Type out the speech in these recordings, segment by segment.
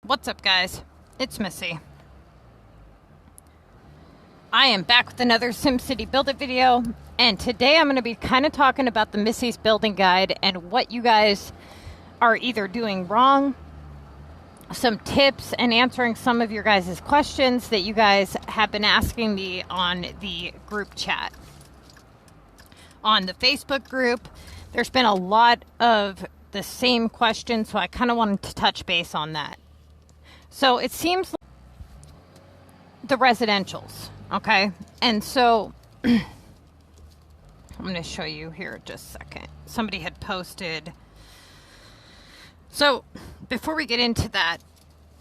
What's up, guys? It's Missy. I am back with another SimCity Buildit video, and today I'm going to be kind of talking about the Missy's Building Guide and what you guys are either doing wrong, some tips, and answering some of your guys' questions that you guys have been asking me on the group chat. On the Facebook group, there's been a lot of the same questions, so I kind of wanted to touch base on that. So it seems like the residentials, okay? And so I'm going to show you here just a second. Somebody had posted. So before we get into that,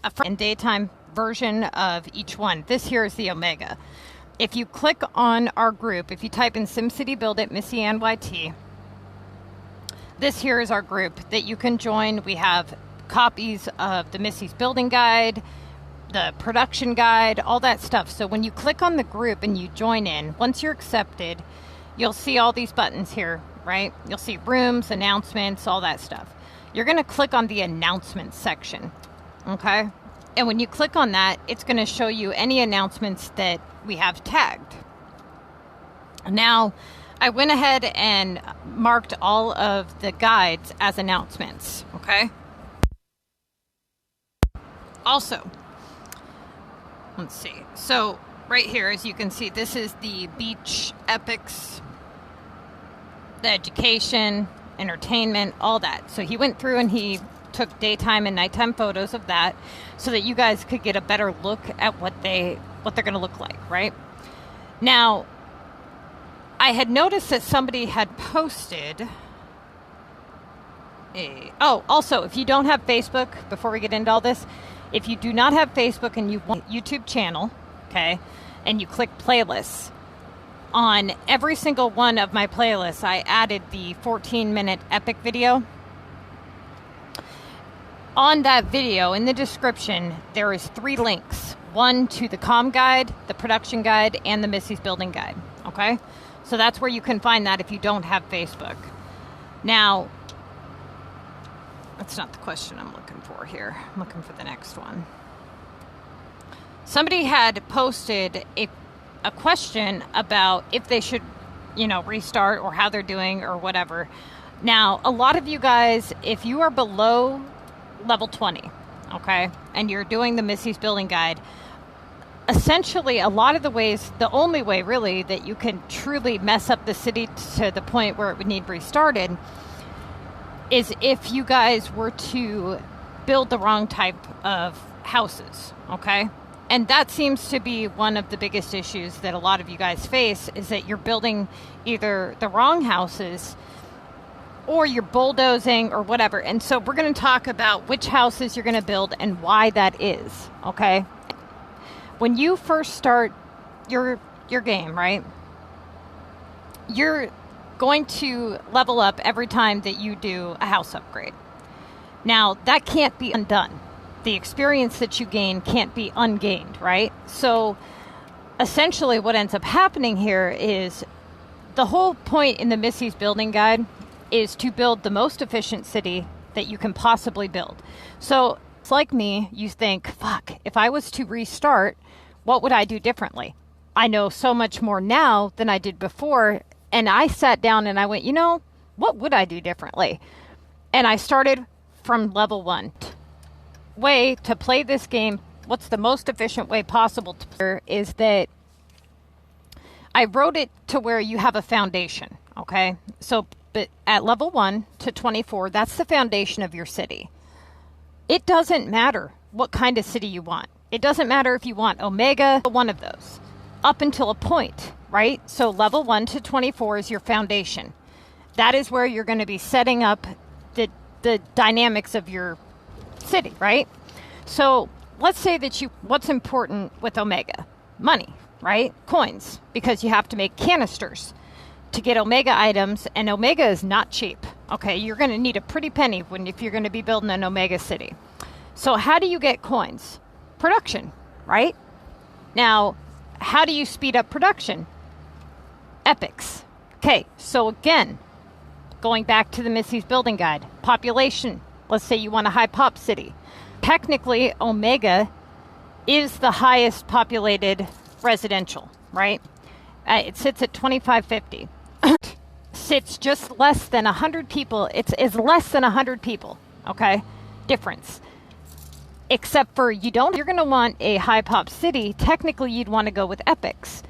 a and daytime version of each one. This here is the Omega. If you click on our group, if you type in SimCity Buildit MissyAnne, this here is our group that you can join. We have copies of the Missy's Building Guide, the production guide, all that stuff. So when you click on the group and you join in, once you're accepted, you'll see all these buttons here, right? You'll see rooms, announcements, all that stuff. You're going to click on the announcements section, okay? And when you click on that, it's going to show you any announcements that we have tagged. Now, I went ahead and marked all of the guides as announcements, okay? Also, let's see. So right here, as you can see, this is the beach epics, the education, entertainment, all that. So he went through and he took daytime and nighttime photos of that so that you guys could get a better look at what they're going to look like, right? Now, I had noticed that somebody had posted also, if you don't have Facebook, before we get into all this, if you do not have Facebook and you want a YouTube channel, okay, and you click playlists, on every single one of my playlists, I added the 14-minute epic video. On that video, in the description, there is 3 links. One to the comm guide, the production guide, and the Missy's Building Guide, okay? So that's where you can find that if you don't have Facebook. Now, that's not the question I'm looking for here. I'm looking for the next one. Somebody had posted a question about if they should, restart or how they're doing or whatever. Now, a lot of you guys, if you are below level 20, okay, and you're doing the Missy's Building Guide, essentially a lot of the ways, the only way really that you can truly mess up the city to the point where it would need restarted is if you guys were to build the wrong type of houses, okay? And that seems to be one of the biggest issues that a lot of you guys face, is that you're building either the wrong houses or you're bulldozing or whatever. And so we're going to talk about which houses you're going to build and why that is, okay? When you first start your game, right, you're going to level up every time that you do a house upgrade. Now, that can't be undone. The experience that you gain can't be ungained, right? So essentially what ends up happening here is the whole point in the Missy's Building Guide is to build the most efficient city that you can possibly build. So it's like me, you think, fuck, if I was to restart, what would I do differently? I know so much more now than I did before. And I sat down and I went, what would I do differently? And I started from level 1. Way to play this game, what's the most efficient way possible to play, is that I wrote it to where you have a foundation, okay? So but at level 1 to 24, that's the foundation of your city. It doesn't matter what kind of city you want. It doesn't matter if you want Omega, one of those, up until a point, right? So level 1 to 24 is your foundation. That is where you're going to be setting up the dynamics of your city, right? So let's say that what's important with Omega? Money, right? Coins, because you have to make canisters to get Omega items, and Omega is not cheap, okay? You're going to need a pretty penny if you're going to be building an Omega city. So how do you get coins? Production, right? Now, how do you speed up production? Epics. Okay, so again, going back to the Missy's Building Guide, population. Let's say you want a high pop city. Technically, Omega is the highest populated residential, right? It sits at 2550. Sits just less than 100 people. It's less than 100 people, okay? Difference. Except for you're going to want a high pop city. Technically, you'd want to go with Epics.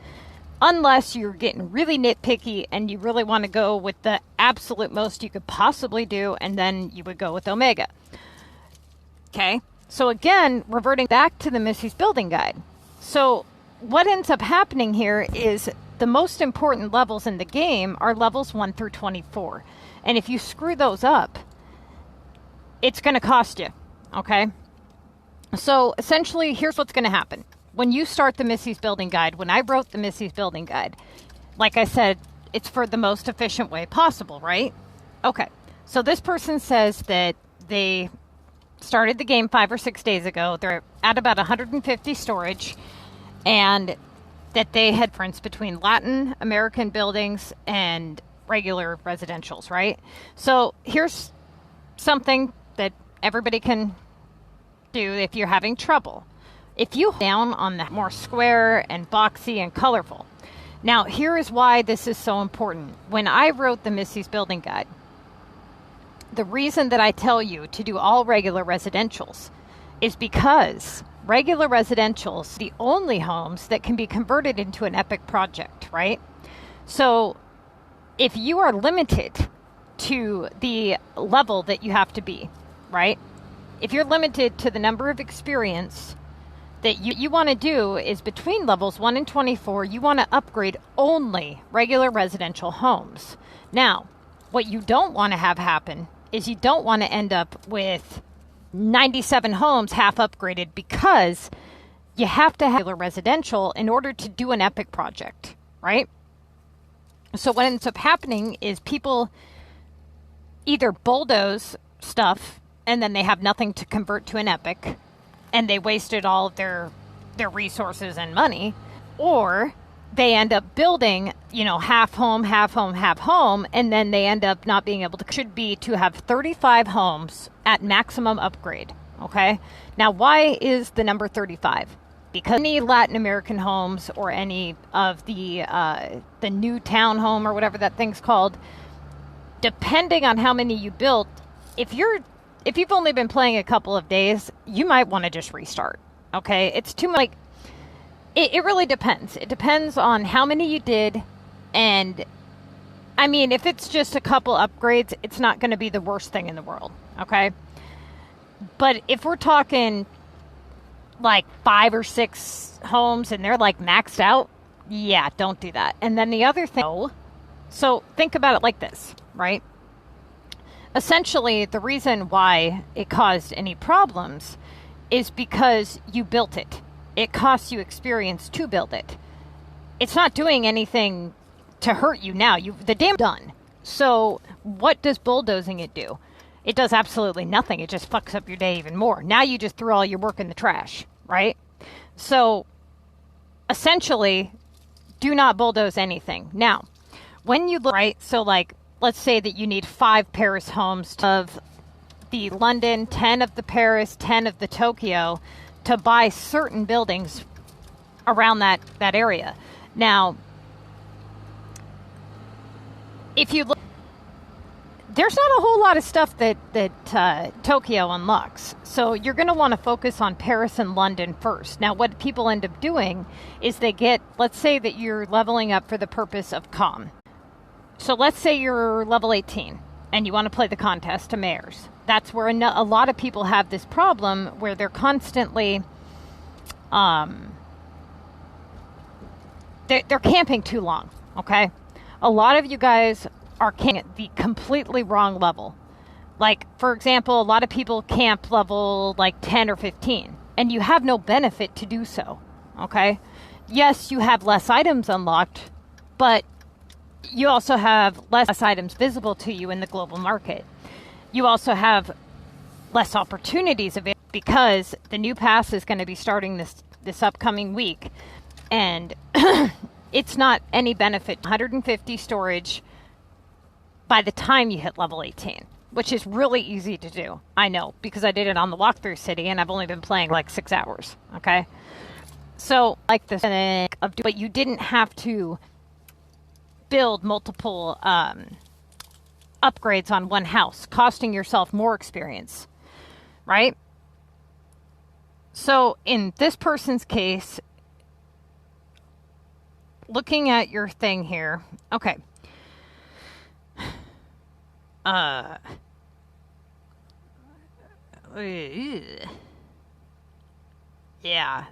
Unless you're getting really nitpicky and you really want to go with the absolute most you could possibly do, and then you would go with Omega. Okay? So again, reverting back to the Missy's Building Guide. So what ends up happening here is the most important levels in the game are levels 1 through 24. And if you screw those up, it's going to cost you. Okay? So essentially, here's what's going to happen. When you start the Missy's Building Guide, when I wrote the Missy's Building Guide, like I said, it's for the most efficient way possible, right? Okay. So this person says that they started the game 5 or 6 days ago. They're at about 150 storage, and that they had difference between Latin American buildings and regular residentials, right? So here's something that everybody can do if you're having trouble. If you down on the more square and boxy and colorful. Now, here is why this is so important. When I wrote the Missy's Building Guide, the reason that I tell you to do all regular residentials is because regular residentials, the only homes that can be converted into an epic project, right? So if you are limited to the level that you have to be, right? If you're limited to the number of experience that you want to do is between levels 1 and 24, you want to upgrade only regular residential homes. Now, what you don't want to have happen is you don't want to end up with 97 homes half upgraded, because you have to have regular residential in order to do an epic project, right? So what ends up happening is people either bulldoze stuff and then they have nothing to convert to an epic, and they wasted all of their resources and money, or they end up building, half home, and then they end up not being able to. Should be to have 35 homes at maximum upgrade, okay? Now, why is the number 35? Because any Latin American homes or any of the new townhome or whatever that thing's called, depending on how many you built, if you've only been playing a couple of days, you might want to just restart, okay? It's too much. It really depends. It depends on how many you did, and I mean, if it's just a couple upgrades, it's not going to be the worst thing in the world, okay? But if we're talking like 5 or 6 homes and they're like maxed out, yeah, don't do that. And then the other thing, so think about it like this, right? Essentially, the reason why it caused any problems is because you built it. It costs you experience to build it. It's not doing anything to hurt you now. The dam's done. So what does bulldozing it do? It does absolutely nothing. It just fucks up your day even more. Now you just threw all your work in the trash, right? So essentially, do not bulldoze anything. Now, when you look, right, so like, let's say that you need 5 Paris homes of the London, 10 of the Paris, 10 of the Tokyo, to buy certain buildings around that area. Now, if you look, there's not a whole lot of stuff that Tokyo unlocks. So you're going to want to focus on Paris and London first. Now, what people end up doing is they get, let's say that you're leveling up for the purpose of com. So let's say you're level 18 and you want to play the contest to mayors. That's where a lot of people have this problem where they're constantly, they're camping too long, okay? A lot of you guys are camping at the completely wrong level. Like, for example, a lot of people camp level like 10 or 15, and you have no benefit to do so, okay? Yes, you have less items unlocked, but you also have less items visible to you in the global market. You also have less opportunities available because the new pass is going to be starting this upcoming week, and it's not any benefit. 150 storage by the time you hit level 18. which is really easy to do. I know, because I did it on the walkthrough city, and I've only been playing like 6 hours, okay? So, like this, but you didn't have to build multiple upgrades on one house, costing yourself more experience, right? So, in this person's case, looking at your thing here, okay. Yeah.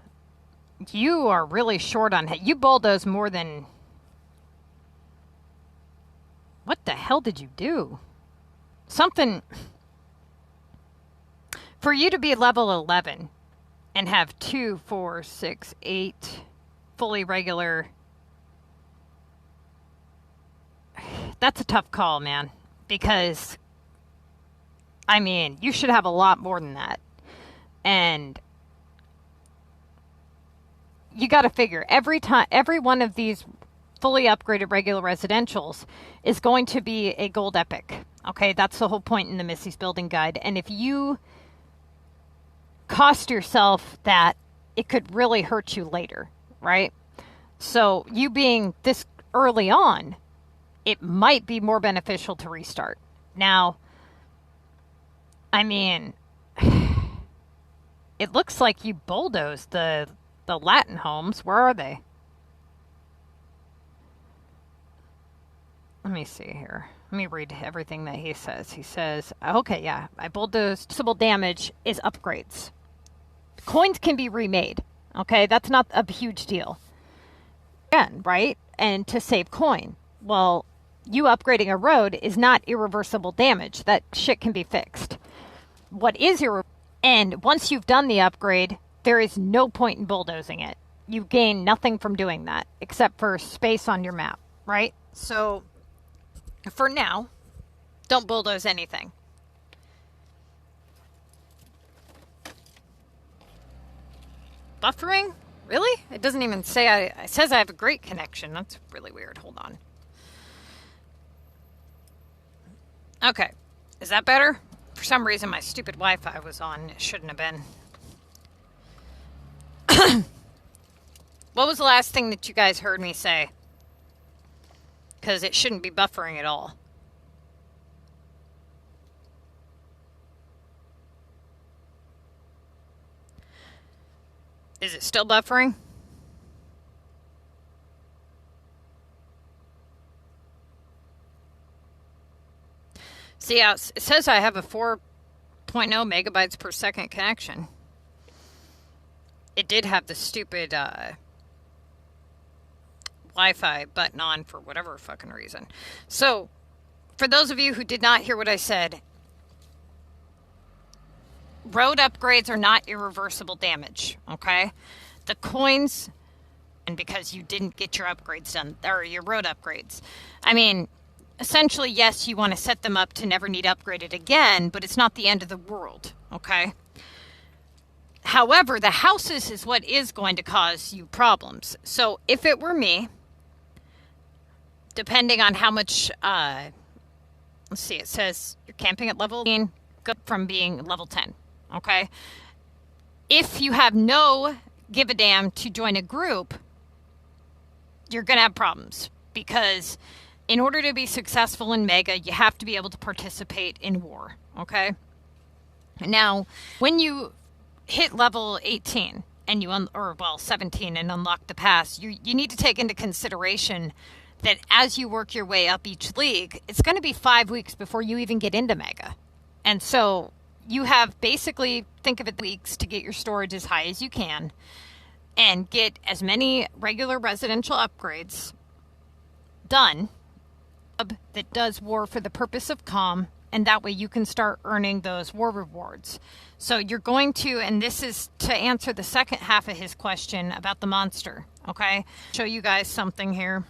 You are really short on it. You bulldoze more than... What the hell did you do? Something... For you to be level 11 and have 2, 4, 6, 8 fully regular... That's a tough call, man. Because, I mean, you should have a lot more than that. And... You got to figure every one of these fully upgraded regular residentials is going to be a gold epic. Okay, that's the whole point in the Missy's Building Guide. And if you cost yourself that, it could really hurt you later, right? So you being this early on, it might be more beneficial to restart. Now, I mean, it looks like you bulldozed the Latin homes. Where are they? Let me see here. Let me read everything that he says. He says, okay, yeah, I bulldozed. Possible damage is upgrades. Coins can be remade. Okay, that's not a huge deal. Again, right? And to save coin. Well, you upgrading a road is not irreversible damage. That shit can be fixed. What is and once you've done the upgrade, there is no point in bulldozing it. You gain nothing from doing that, except for space on your map, right? So, for now, don't bulldoze anything. Buffering? Really? It doesn't even say it says I have a great connection. That's really weird. Hold on. Okay. Is that better? For some reason, my stupid Wi-Fi was on. It shouldn't have been. What was the last thing that you guys heard me say? Because it shouldn't be buffering at all. Is it still buffering? See, it says I have a 4.0 megabytes per second connection. It did have the stupid Wi-Fi button on for whatever fucking reason. So, for those of you who did not hear what I said, road upgrades are not irreversible damage, okay? The coins, and because you didn't get your upgrades done, or your road upgrades. I mean, essentially, yes, you want to set them up to never need upgraded again, but it's not the end of the world, okay? However, the houses is what is going to cause you problems. So if it were me, depending on how much, let's see, it says you're camping at level 10, go from being level 10, okay? If you have no give a damn to join a group, you're going to have problems. Because in order to be successful in Mega, you have to be able to participate in war, okay? Now, when you hit level 18 and you 17 and unlock the pass, you need to take into consideration that as you work your way up each league, it's going to be 5 weeks before you even get into Mega. And so you have basically, think of it, weeks to get your storage as high as you can and get as many regular residential upgrades done that does war for the purpose of calm, and that way you can start earning those war rewards. So you're going to, and this is to answer the second half of his question about the monster, okay? Show you guys something here.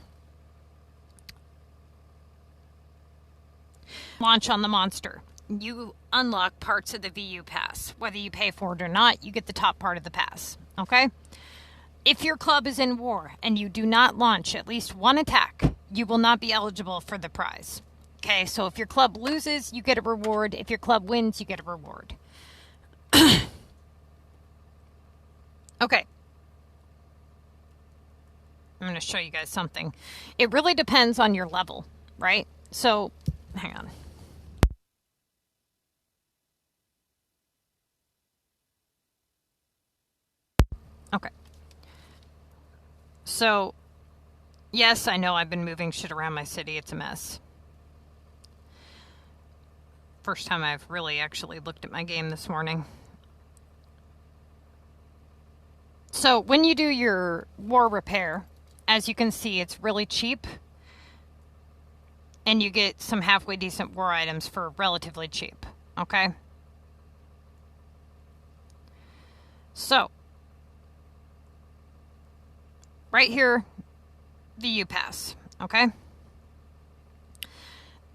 Launch on the monster. You unlock parts of the VU pass. Whether you pay for it or not, you get the top part of the pass, okay? If your club is in war and you do not launch at least one attack, you will not be eligible for the prize. Okay, so if your club loses, you get a reward. If your club wins, you get a reward. Okay. I'm going to show you guys something. It really depends on your level, right? So, hang on. Okay. So, yes, I know I've been moving shit around my city. It's a mess. First time I've really actually looked at my game this morning. So, when you do your war repair, as you can see, it's really cheap. And you get some halfway decent war items for relatively cheap. Okay? So, right here, the U-Pass. Okay?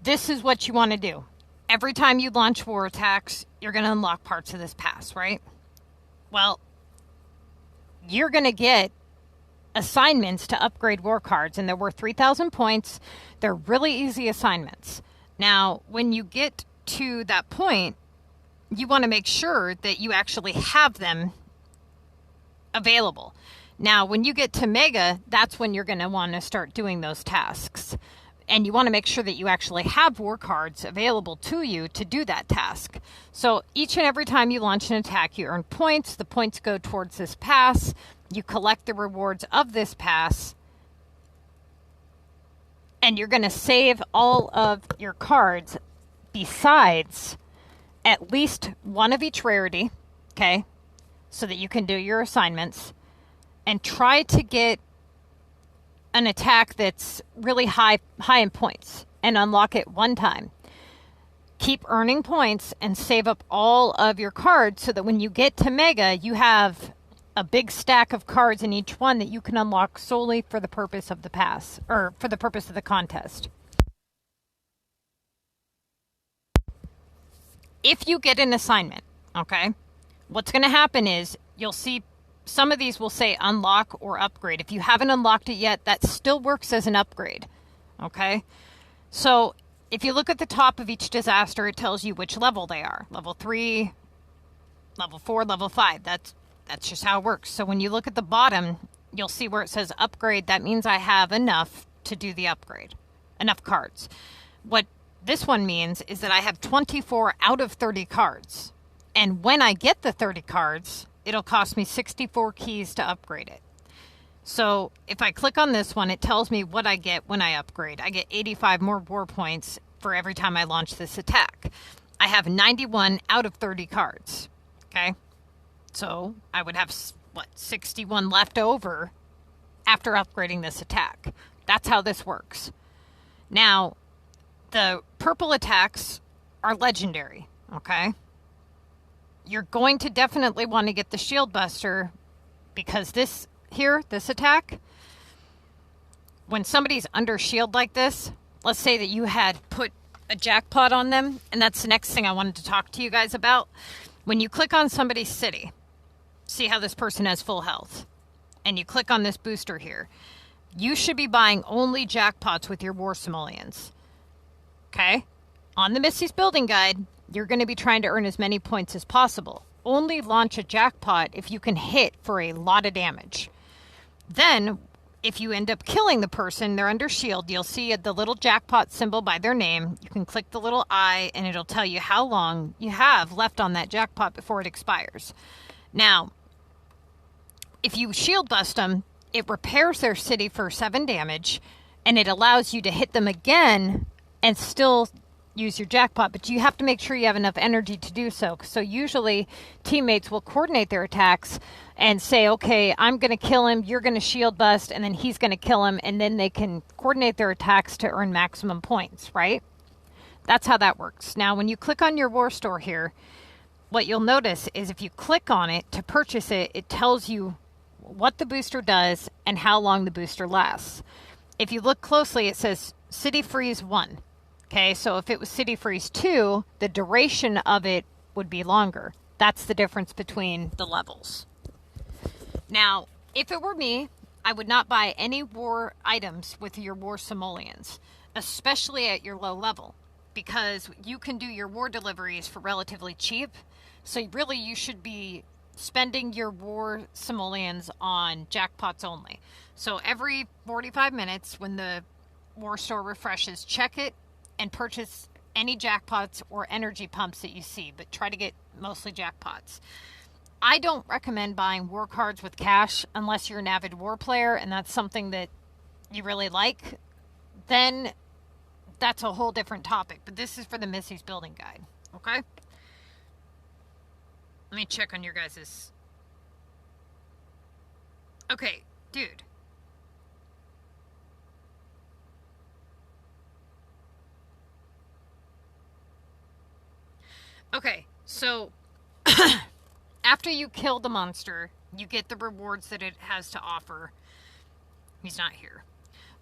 This is what you want to do. Every time you launch war attacks, you're going to unlock parts of this pass, right? Well, you're going to get assignments to upgrade war cards, and they're worth 3,000 points. They're really easy assignments. Now, when you get to that point, you want to make sure that you actually have them available. Now, when you get to Mega, that's when you're going to want to start doing those tasks. And you want to make sure that you actually have war cards available to you to do that task. So each and every time you launch an attack, you earn points. The points go towards this pass. You collect the rewards of this pass. And you're going to save all of your cards besides at least one of each rarity, okay, so that you can do your assignments. And try to get an attack that's really high in points and unlock it one time. Keep earning points and save up all of your cards so that when you get to Mega, you have a big stack of cards in each one that you can unlock solely for the purpose of the pass, or for the purpose of the contest. If you get an assignment, okay, what's going to happen is you'll see some of these will say unlock or upgrade. If you haven't unlocked it yet, that still works as an upgrade. Okay? So if you look at the top of each disaster, it tells you which level they are. Level 3, level 4, level 5. That's just how it works. So when you look at the bottom, you'll see where it says upgrade. That means I have enough to do the upgrade. Enough cards. What this one means is that I have 24 out of 30 cards. And when I get the 30 cards, it'll cost me 64 keys to upgrade it. So if I click on this one, it tells me what I get when I upgrade. I get 85 more war points for every time I launch this attack. I have 91 out of 30 cards. Okay? So I would have, 61 left over after upgrading this attack. That's how this works. Now, the purple attacks are legendary. Okay? You're going to definitely want to get the Shield Buster because this attack, when somebody's under shield like this, let's say that you had put a jackpot on them, and that's the next thing I wanted to talk to you guys about. When you click on somebody's city, see how this person has full health, and you click on this booster here, you should be buying only jackpots with your war simoleons. Okay? On the Missy's Building Guide, you're going to be trying to earn as many points as possible. Only launch a jackpot if you can hit for a lot of damage. Then, if you end up killing the person, they're under shield, you'll see the little jackpot symbol by their name. You can click the little eye, and it'll tell you how long you have left on that jackpot before it expires. Now, if you shield bust them, it repairs their city for 7 damage, and it allows you to hit them again and still use your jackpot, but you have to make sure you have enough energy to do so. So usually teammates will coordinate their attacks and say, okay, I'm going to kill him, you're going to shield bust, and then he's going to kill him, and then they can coordinate their attacks to earn maximum points, right? That's how that works. Now, when you click on your war store here, what you'll notice is if you click on it to purchase it, it tells you what the booster does and how long the booster lasts. If you look closely, it says City Freeze 1. Okay, so if it was City Freeze 2, the duration of it would be longer. That's the difference between the levels. Now, if it were me, I would not buy any war items with your war simoleons, especially at your low level. because you can do your war deliveries for relatively cheap. So really you should be spending your war simoleons on jackpots only. So every 45 minutes when the war store refreshes, check it and purchase any jackpots or energy pumps that you see, but try to get mostly jackpots. I don't recommend buying war cards with cash unless you're an avid war player and that's something that you really like. Then that's a whole different topic, but this is for the Missy's Building Guide, okay? Let me check on your guys's. Okay, dude. Okay, so after you kill the monster, you get the rewards that it has to offer. He's not here.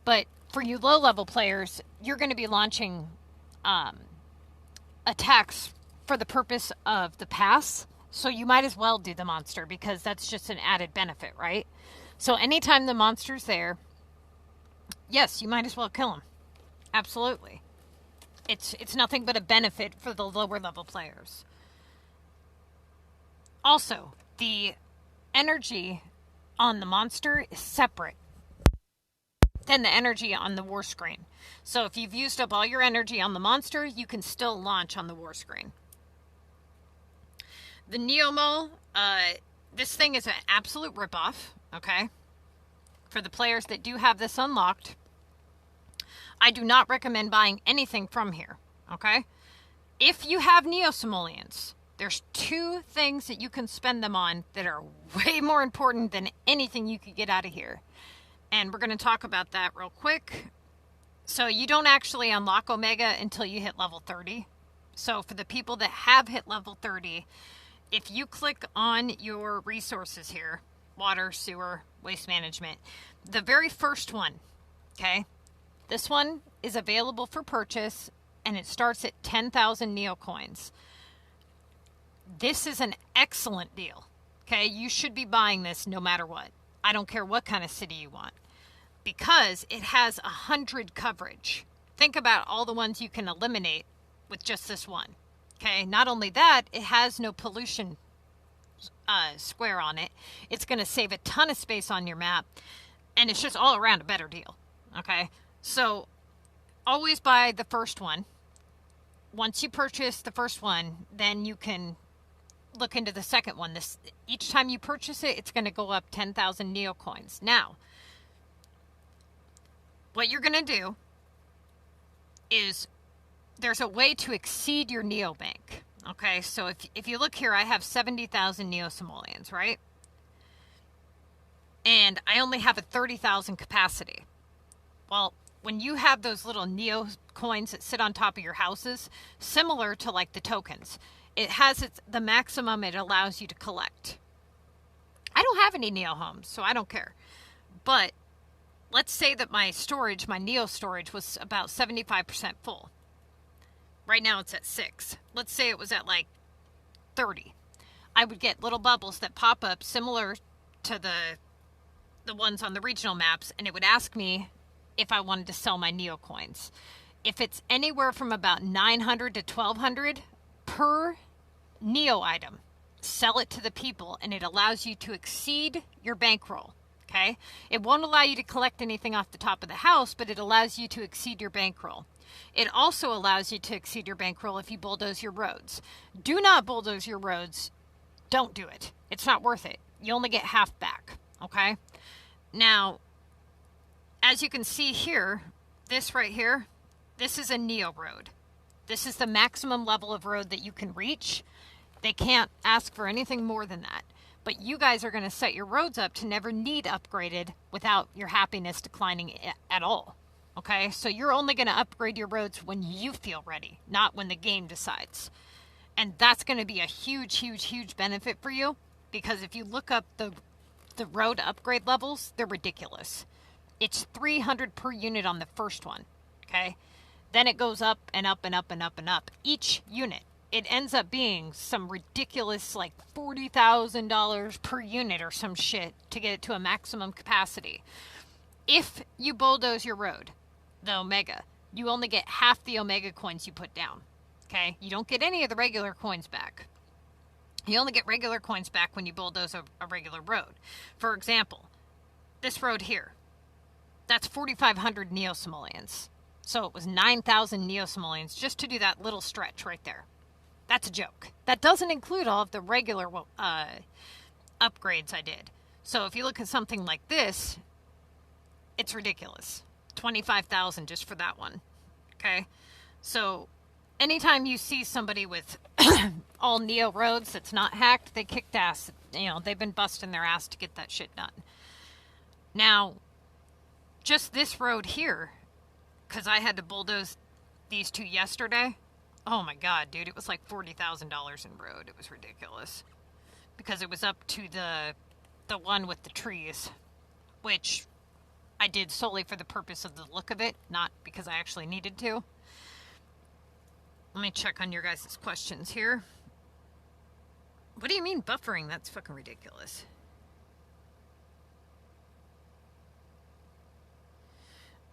But for you low-level players, you're going to be launching attacks for the purpose of the pass. So you might as well do the monster because that's just an added benefit, right? So anytime the monster's there, yes, you might as well kill him. Absolutely. It's nothing but a benefit for the lower level players. Also, the energy on the monster is separate than the energy on the war screen. So if you've used up all your energy on the monster, you can still launch on the war screen. The Neo Mole, this thing is an absolute ripoff, okay? For the players that do have this unlocked, I do not recommend buying anything from here, okay? If you have Neo Simoleons, there's two things that you can spend them on that are way more important than anything you could get out of here. And we're going to talk about that real quick. So you don't actually unlock Omega until you hit level 30. So for the people that have hit level 30, if you click on your resources here, water, sewer, waste management, the very first one, okay? This one is available for purchase, and it starts at 10,000 Neo coins. This is an excellent deal, okay? You should be buying this no matter what. I don't care what kind of city you want, because it has 100 coverage. Think about all the ones you can eliminate with just this one, okay? Not only that, it has no pollution square on it. It's going to save a ton of space on your map, and it's just all around a better deal, okay? So always buy the first one. Once you purchase the first one, then you can look into the second one. Each time you purchase it, it's going to go up 10,000 Neo coins. Now, what you're going to do is there's a way to exceed your Neo bank. Okay, so if you look here, I have 70,000 Neo simoleons, right? And I only have a 30,000 capacity. Well, when you have those little Neo coins that sit on top of your houses, similar to like the tokens, it has the maximum it allows you to collect. I don't have any Neo homes, so I don't care. But let's say that my storage, my Neo storage, was about 75% full. Right now it's at 6. Let's say it was at like 30. I would get little bubbles that pop up similar to the ones on the regional maps, and it would ask me if I wanted to sell my Neo coins. If it's anywhere from about 900 to 1,200 per Neo item, sell it to the people, and it allows you to exceed your bankroll. Okay? It won't allow you to collect anything off the top of the house, but it allows you to exceed your bankroll. It also allows you to exceed your bankroll if you bulldoze your roads. Do not bulldoze your roads. Don't do it. It's not worth it. You only get half back. Okay? Now, as you can see here, this right here, this is a Neo road. This is the maximum level of road that you can reach. They can't ask for anything more than that. But you guys are going to set your roads up to never need upgraded without your happiness declining at all. Okay? So you're only going to upgrade your roads when you feel ready, not when the game decides. And that's going to be a huge, huge, huge benefit for you, because if you look up the road upgrade levels, they're ridiculous. It's 300 per unit on the first one. Okay? Then it goes up and up and up and up and up. Each unit. It ends up being some ridiculous, like $40,000 per unit or some shit to get it to a maximum capacity. If you bulldoze your road, the Omega, you only get half the Omega coins you put down. Okay? You don't get any of the regular coins back. You only get regular coins back when you bulldoze a regular road. For example, this road here, that's 4,500 Neo-Simoleons. So it was 9,000 Neo-Simoleons just to do that little stretch right there. That's a joke. That doesn't include all of the regular upgrades I did. So if you look at something like this, it's ridiculous. 25,000 just for that one. Okay? So anytime you see somebody with all Neo roads that's not hacked, they kicked ass. You know, they've been busting their ass to get that shit done. Now, just this road here, because I had to bulldoze these two yesterday. Oh my god, dude, it was like $40,000 in road. It was ridiculous. Because it was up to the one with the trees, which I did solely for the purpose of the look of it, not because I actually needed to. Let me check on your guys' questions here. What do you mean buffering? That's fucking ridiculous.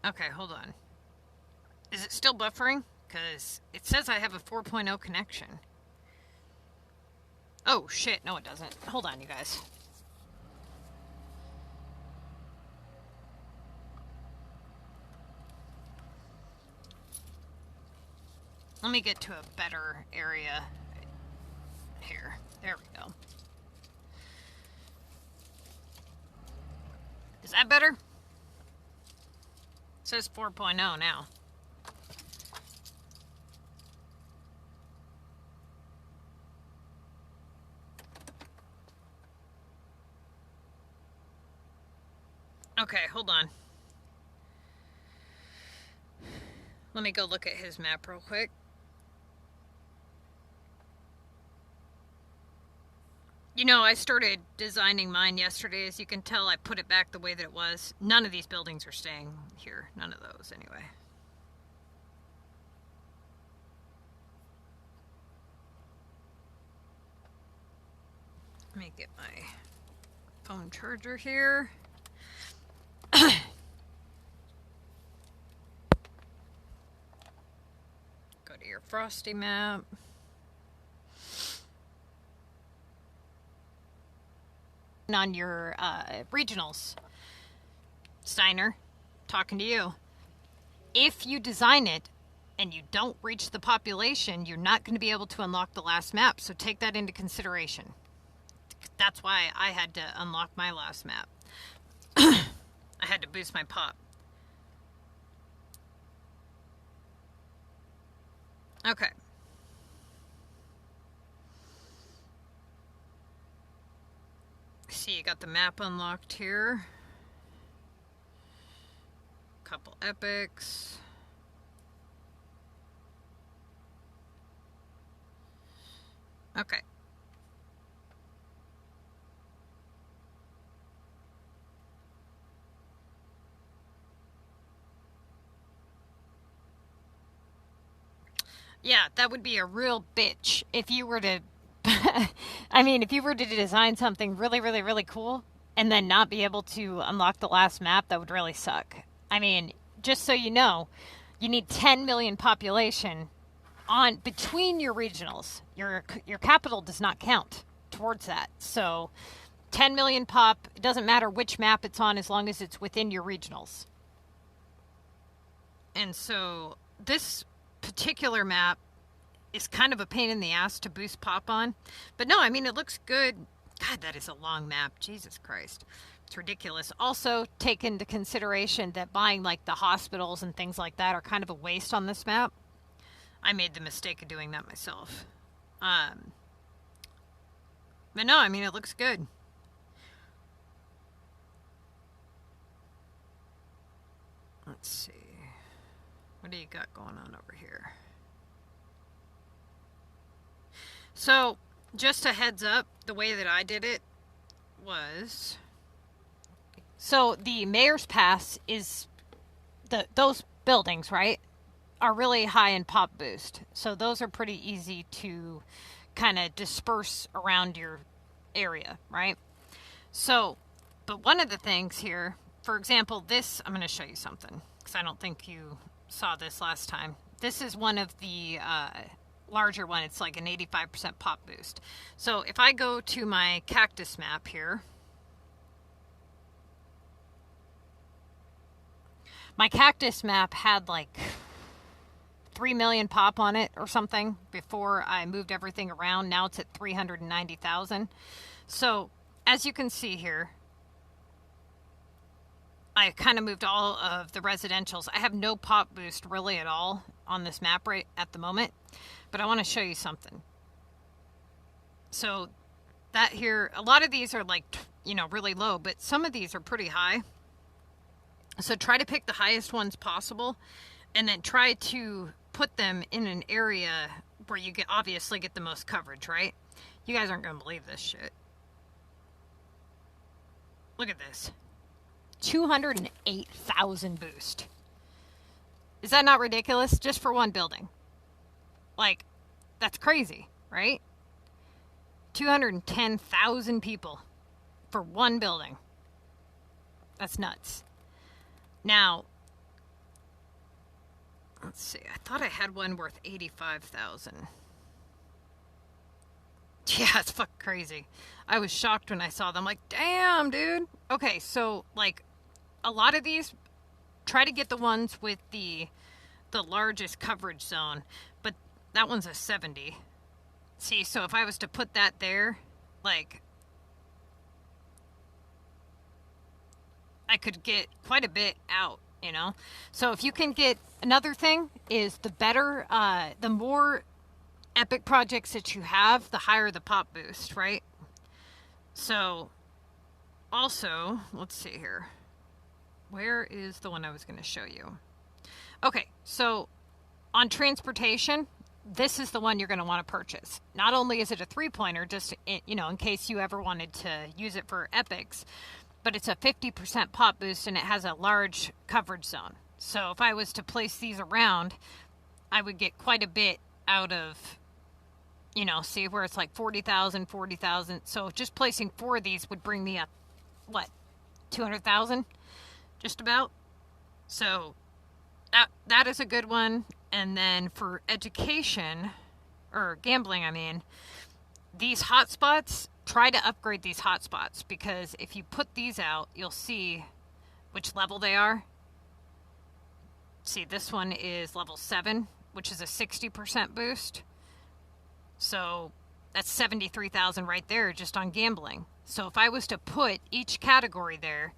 Okay, hold on. Is it still buffering? Because it says I have a 4.0 connection. Oh, shit. No, it doesn't. Hold on, you guys. Let me get to a better area here. There we go. Is that better? It says 4.0 now. Okay, hold on. Let me go look at his map real quick. You know, I started designing mine yesterday. As you can tell, I put it back the way that it was. None of these buildings are staying here. None of those, anyway. Let me get my phone charger here. Go to your Frosty map. On your regionals, Steiner, talking to you. If you design it and you don't reach the population, you're not going to be able to unlock the last map. So take that into consideration. That's why I had to unlock my last map. I had to boost my pop. Okay. See, you got the map unlocked here. Couple epics. Okay. Yeah, that would be a real bitch if you were to I mean, if you were to design something really, really, really cool and then not be able to unlock the last map, that would really suck. I mean, just so you know, you need 10 million population on between your regionals. Your capital does not count towards that. So 10 million pop, it doesn't matter which map it's on as long as it's within your regionals. And so this particular map is kind of a pain in the ass to boost pop on. But no, I mean, it looks good. God, that is a long map. Jesus Christ. It's ridiculous. Also, take into consideration that buying like the hospitals and things like that are kind of a waste on this map. I made the mistake of doing that myself. But no, I mean, it looks good. Let's see. What do you got going on over here? So, just a heads up, the way that I did it was... So, the Mayor's Pass is... those buildings, right, are really high in pop boost. So, those are pretty easy to kind of disperse around your area, right? So, but one of the things here, for example, this... I'm going to show you something, because I don't think you saw this last time. This is one of the larger one. It's like an 85% pop boost. So if I go to my cactus map here, my cactus map had like 3 million pop on it or something before I moved everything around. Now it's at 390,000. So as you can see here, I kind of moved all of the residentials. I have no pop boost really at all on this map right at the moment, but I want to show you something. So that here, a lot of these are like, you know, really low, but some of these are pretty high. So try to pick the highest ones possible and then try to put them in an area where you get obviously get the most coverage, right? You guys aren't going to believe this shit. Look at this. 208,000 boost. Is that not ridiculous? Just for one building. Like, that's crazy, right? 210,000 people for one building. That's nuts. Now, let's see. I thought I had one worth 85,000. Yeah, it's fucking crazy. I was shocked when I saw them. Like, damn, dude. Okay, so, like, a lot of these, try to get the ones with the largest coverage zone. But that one's a 70. See, so if I was to put that there, like, I could get quite a bit out, you know? So if you can get, another thing is the better, the more epic projects that you have, the higher the pop boost, right? So, also, let's see here. Where is the one I was going to show you? Okay, so on transportation, this is the one you're going to want to purchase. Not only is it a three-pointer, just, you know, in case you ever wanted to use it for epics, but it's a 50% pop boost and it has a large coverage zone. So if I was to place these around, I would get quite a bit out of, you know, see where it's like 40,000, 40,000. So just placing 4 of these would bring me up, what, 200,000? Just about. So that is a good one. And then for education, or gambling, I mean, these hotspots, try to upgrade these hotspots, because if you put these out, you'll see which level they are. See, this one is level 7, which is a 60% boost. So that's 73,000 right there just on gambling. So if I was to put each category there,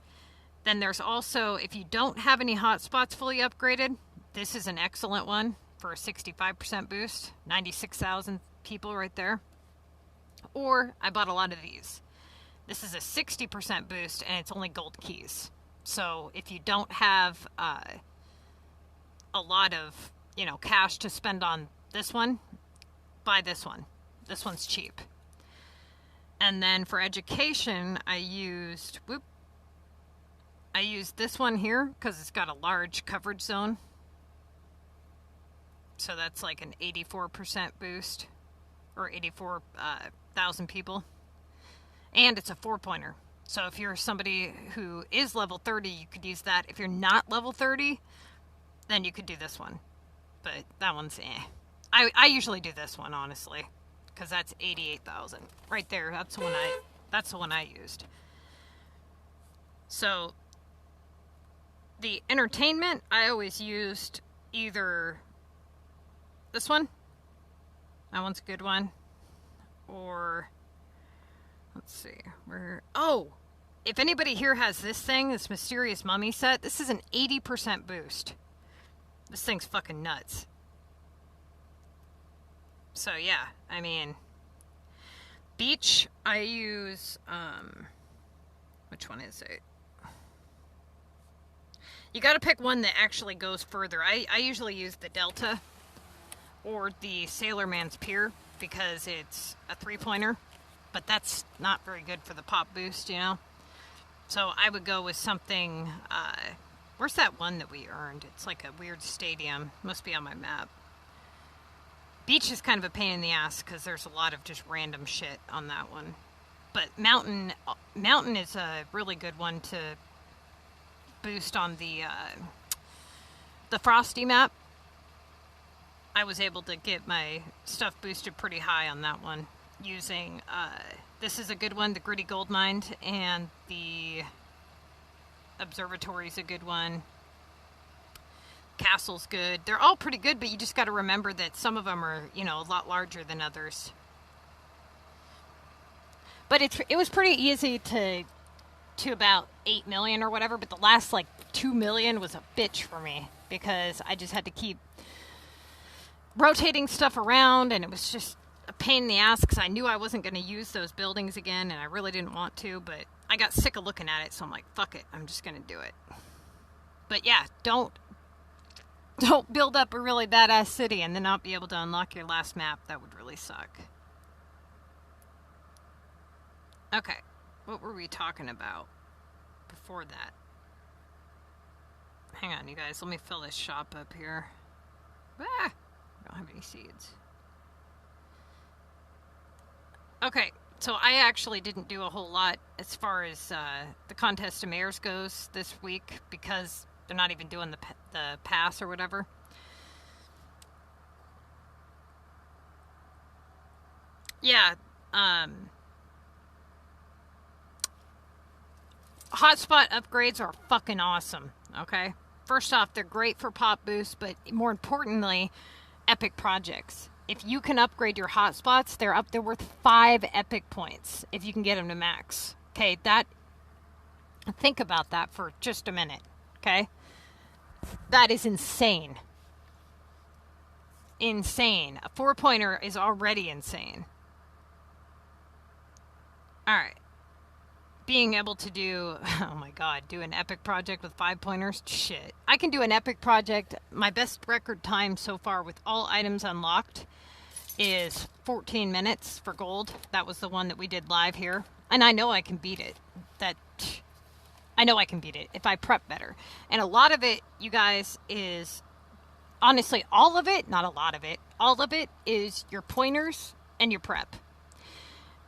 then there's also, if you don't have any hotspots fully upgraded, this is an excellent one for a 65% boost. 96,000 people right there. Or I bought a lot of these. This is a 60% boost and it's only gold keys. So if you don't have a lot of, you know, cash to spend on this one, buy this one. This one's cheap. And then for education, I used this one here because it's got a large coverage zone. So that's like an 84% boost, or 84,000 people. And it's a 4-pointer. So if you're somebody who is level 30, you could use that. If you're not level 30, then you could do this one. But that one's eh. I usually do this one, honestly, because that's 88,000 right there. That's the one I used. So the entertainment, I always used either this one. That one's a good one. Or let's see where. Oh, if anybody here has this thing, this Mysterious Mummy set, this is an 80% boost. This thing's fucking nuts. So yeah, I mean, beach, I use, which one is it? You gotta pick one that actually goes further. I usually use the Delta or the Sailorman's Pier because it's a 3-pointer, but that's not very good for the pop boost, you know? So I would go with something, where's that one that we earned? It's like a weird stadium. Must be on my map. Beach is kind of a pain in the ass because there's a lot of just random shit on that one. But mountain is a really good one to boost on the the Frosty map, I was able to get my stuff boosted pretty high on that one using, this is a good one, the Gritty Gold Mine, and the Observatory's a good one. Castle's good. They're all pretty good, but you just got to remember that some of them are, you know, a lot larger than others. But it was pretty easy to about 8 million or whatever, but the last like 2 million was a bitch for me because I just had to keep rotating stuff around, and it was just a pain in the ass because I knew I wasn't going to use those buildings again, and I really didn't want to, but I got sick of looking at it, so I'm like, fuck it, I'm just going to do it. But yeah, don't build up a really badass city and then not be able to unlock your last map. That would really suck. Okay, what were we talking about before that? Hang on, you guys, let me fill this shop up here. Ah! I don't have any seeds. Okay, so I actually didn't do a whole lot as far as the contest of mayors goes this week because they're not even doing the pass or whatever. Yeah, hotspot upgrades are fucking awesome, okay? First off, they're great for pop boosts, but more importantly, epic projects. If you can upgrade your hotspots, they're worth 5 epic points if you can get them to max. Okay, think about that for just a minute, okay? That is insane. Insane. A 4-pointer is already insane. Alright. Being able to do, oh my god, do an epic project with 5-pointers? Shit. I can do an epic project. My best record time so far with all items unlocked is 14 minutes for gold. That was the one that we did live here. And I know I can beat it. I know I can beat it if I prep better. And a lot of it, you guys, is, honestly, all of it, not a lot of it, all of it is your pointers and your prep.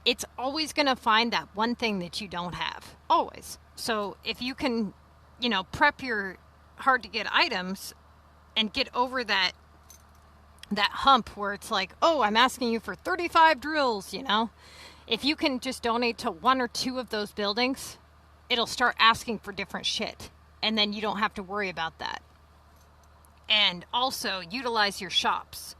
It's always going to find that one thing that you don't have. Always. So if you can, you know, prep your hard to get items and get over that hump where it's like, oh, I'm asking you for 35 drills, you know. If you can just donate to 1 or 2 of those buildings, it'll start asking for different shit. And then you don't have to worry about that. And also utilize your shops.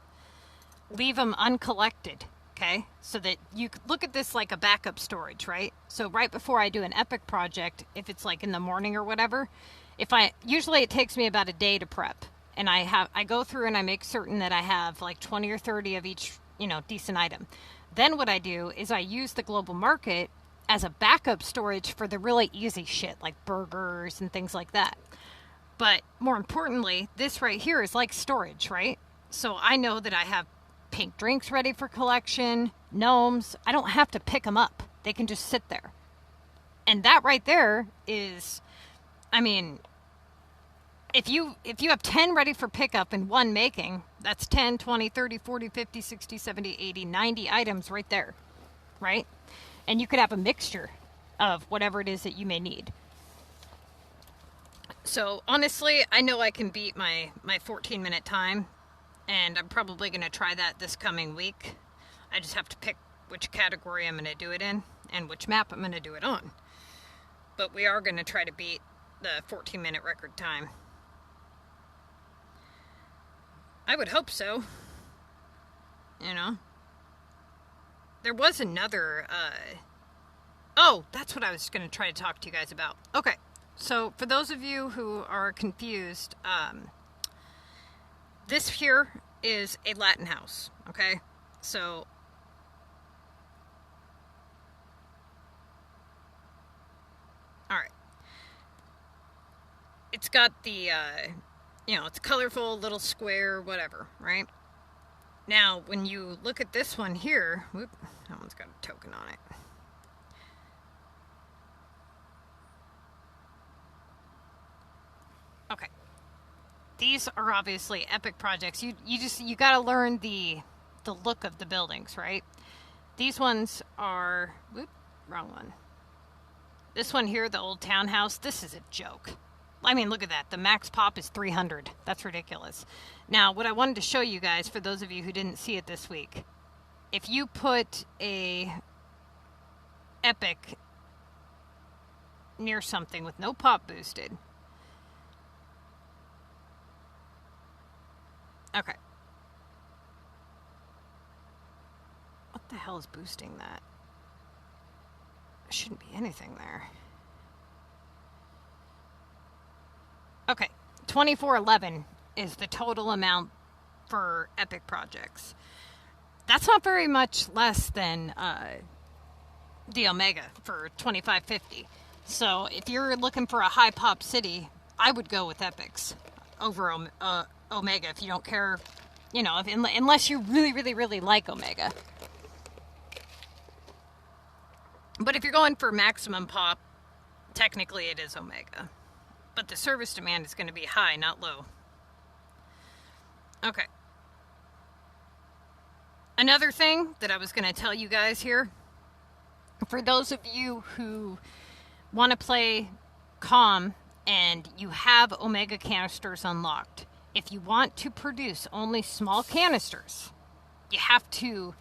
Leave them uncollected. Okay, so that you look at this like a backup storage, right? So right before I do an epic project, if it's like in the morning or whatever, usually it takes me about a day to prep, and I go through and I make certain that I have like 20 or 30 of each, you know, decent item. Then what I do is I use the global market as a backup storage for the really easy shit like burgers and things like that. But more importantly, this right here is like storage, right? So I know that I have pink drinks ready for collection, gnomes. I don't have to pick them up. They can just sit there. And that right there is, I mean, if you have 10 ready for pickup and 1 making, that's 10, 20, 30, 40, 50, 60, 70, 80, 90 items right there, right? And you could have a mixture of whatever it is that you may need. So honestly, I know I can beat my 14-minute time. And I'm probably going to try that this coming week. I just have to pick which category I'm going to do it in and which map I'm going to do it on. But we are going to try to beat the 14-minute record time. I would hope so. You know. There was another, oh, that's what I was going to try to talk to you guys about. Okay. So for those of you who are confused, this here is a Latin house, okay? So, alright. It's got the, you know, it's colorful, little square, whatever, right? Now, when you look at this one here, whoop, that one's got a token on it. Okay. These are obviously epic projects. You got to learn the look of the buildings, right? These ones are, whoop, wrong one. This one here, the old townhouse, this is a joke. I mean, look at that. The max pop is 300. That's ridiculous. Now, what I wanted to show you guys, for those of you who didn't see it this week, if you put a Epic near something with no pop boosted. Okay. What the hell is boosting that? There shouldn't be anything there. Okay, 2411 is the total amount for Epic projects. That's not very much less than the Omega for 2550. So if you're looking for a high pop city, I would go with Epics over Omega if you don't care, you know, unless you really, really, really like Omega. But if you're going for maximum pop, technically it is Omega. But the service demand is going to be high, not low. Okay. Another thing that I was going to tell you guys here, for those of you who want to play calm and you have Omega canisters unlocked, if you want to produce only small canisters, you have to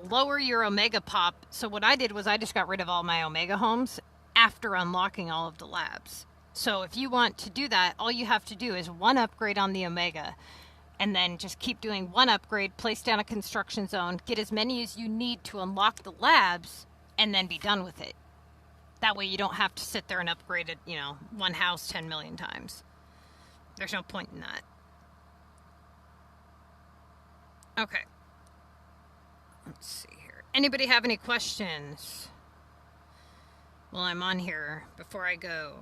lower your Omega pop. So what I did was I just got rid of all my Omega homes after unlocking all of the labs. So if you want to do that, all you have to do is one upgrade on the Omega, and then just keep doing one upgrade, place down a construction zone, get as many as you need to unlock the labs, and then be done with it. That way you don't have to sit there and upgrade it, you know, one house 10 million times. There's no point in that. Okay. Let's see here. Anybody have any questions while I'm on here before I go?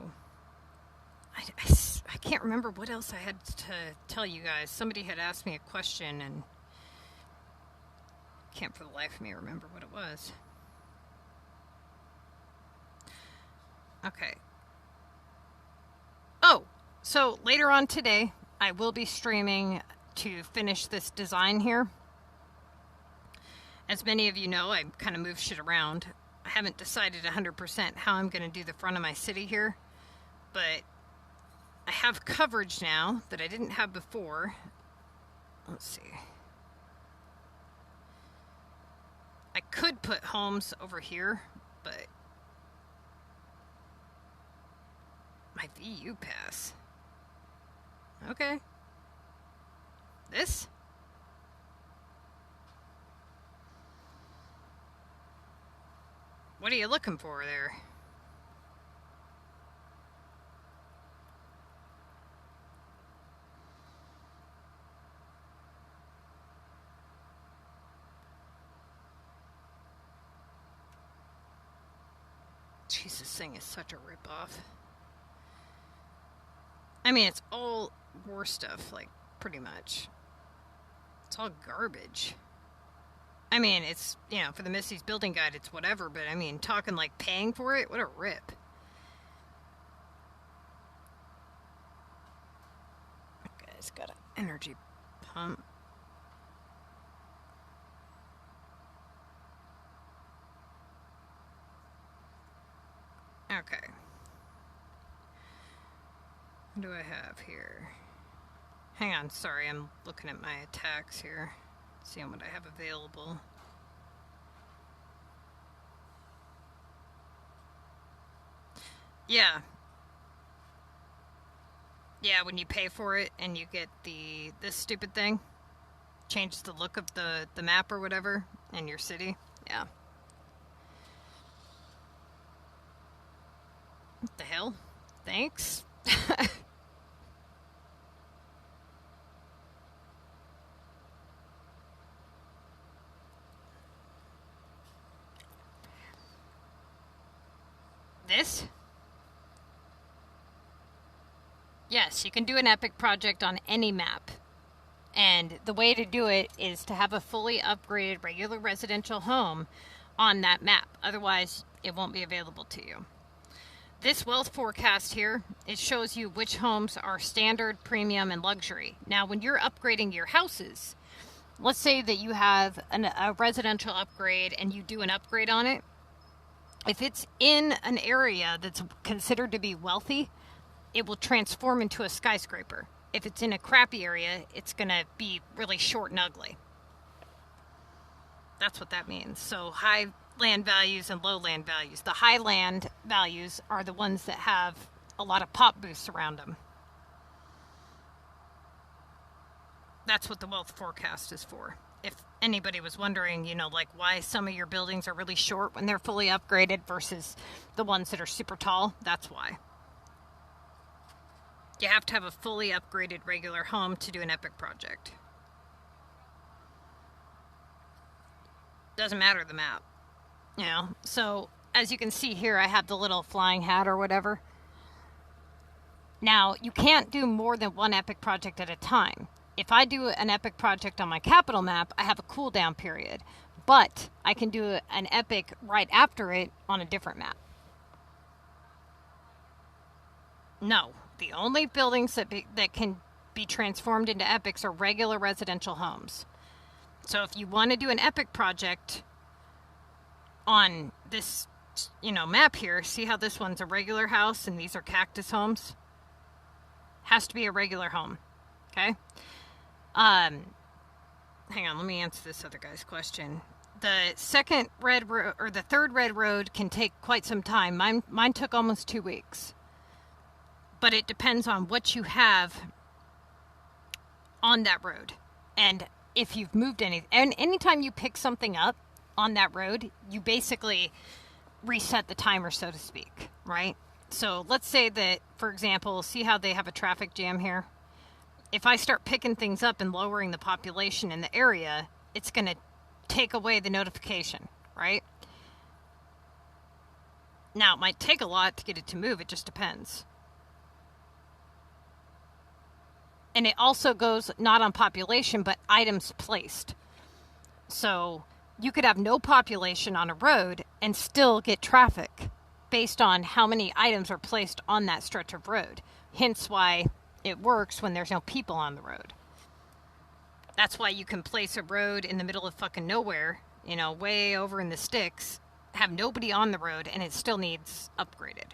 I can't remember what else I had to tell you guys. Somebody had asked me a question and can't for the life of me remember what it was. Okay. Oh, so later on today, I will be streaming to finish this design here. As many of you know, I kind of move shit around. I haven't decided 100% how I'm going to do the front of my city here, but I have coverage now that I didn't have before. Let's see. I could put homes over here, but my VU pass. Okay. This? What are you looking for there? Jeez, this thing is such a ripoff. I mean, it's all war stuff, like, pretty much. It's all garbage. I mean, it's, you know, for the Missy's Building Guide, it's whatever, but I mean, talking like paying for it, what a rip. Okay, it's got an energy pump. Okay. What do I have here? Hang on, sorry, I'm looking at my attacks here. Seeing what I have available. Yeah. Yeah, when you pay for it and you get this stupid thing, changes the look of the map or whatever in your city. Yeah. What the hell? Thanks. This? Yes, you can do an epic project on any map. And the way to do it is to have a fully upgraded regular residential home on that map. Otherwise, it won't be available to you. This wealth forecast here, it shows you which homes are standard, premium, and luxury. Now, when you're upgrading your houses, let's say that you have a residential upgrade and you do an upgrade on it. If it's in an area that's considered to be wealthy, it will transform into a skyscraper. If it's in a crappy area, it's going to be really short and ugly. That's what that means. So high land values and low land values. The high land values are the ones that have a lot of pop boosts around them. That's what the wealth forecast is for. If anybody was wondering, you know, like why some of your buildings are really short when they're fully upgraded versus the ones that are super tall, that's why. You have to have a fully upgraded regular home to do an epic project. Doesn't matter the map. You know, so as you can see here, I have the little flying hat or whatever. Now, you can't do more than one epic project at a time. If I do an epic project on my capital map, I have a cooldown period. But I can do an epic right after it on a different map. No, the only buildings that can be transformed into epics are regular residential homes. So if you want to do an epic project on this, you know, map here, see how this one's a regular house and these are cactus homes? Has to be a regular home. Okay? Hang on, let me answer this other guy's question. The second red road, or the third red road, can take quite some time. Mine took almost 2 weeks. But it depends on what you have on that road. And if you've moved anything. And anytime you pick something up on that road, you basically reset the timer, so to speak, right? So let's say that, for example, see how they have a traffic jam here? If I start picking things up and lowering the population in the area, it's going to take away the notification, right? Now, it might take a lot to get it to move. It just depends. And it also goes not on population, but items placed. So you could have no population on a road and still get traffic based on how many items are placed on that stretch of road. Hence why it works when there's no people on the road. That's why you can place a road in the middle of fucking nowhere, you know, way over in the sticks, have nobody on the road, and it still needs upgraded.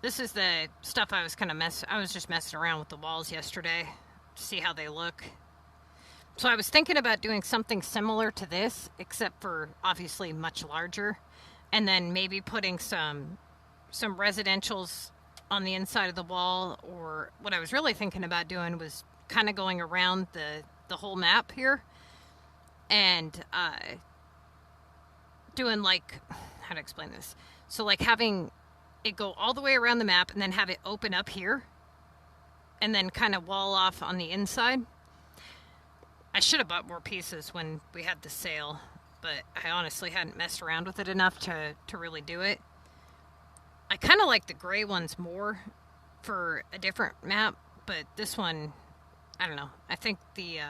This is the stuff I was I was just messing around with the walls yesterday to see how they look. So I was thinking about doing something similar to this, except for obviously much larger, and then maybe putting some residentials on the inside of the wall, or what I was really thinking about doing was kind of going around the whole map here and doing like, how to explain this? So like having it go all the way around the map and then have it open up here and then kind of wall off on the inside. I should have bought more pieces when we had the sale, but I honestly hadn't messed around with it enough to really do it. I kind of like the gray ones more for a different map, but this one, I don't know. I think the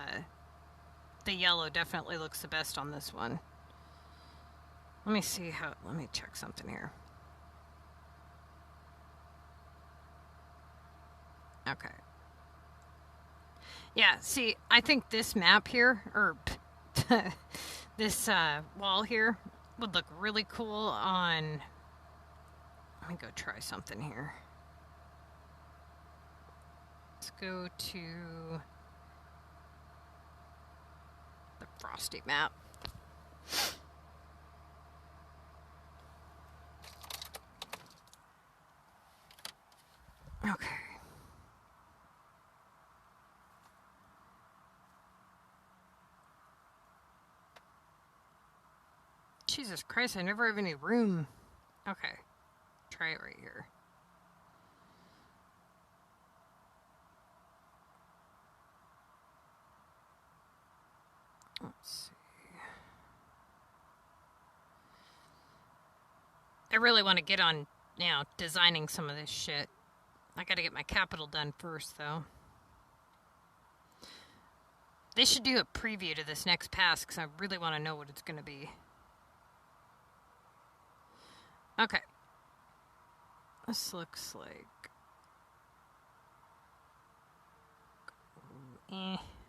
yellow definitely looks the best on this one. Let me check something here. Okay. Yeah, see, I think this map here, or this wall here, would look really cool on... Let me go try something here. Let's go to the Frosty map. Okay. Jesus Christ, I never have any room. Okay. Try it right here. Let's see. I really want to get on now designing some of this shit. I gotta get my capital done first, though. They should do a preview to this next pass, because I really want to know what it's going to be. Okay. This looks like...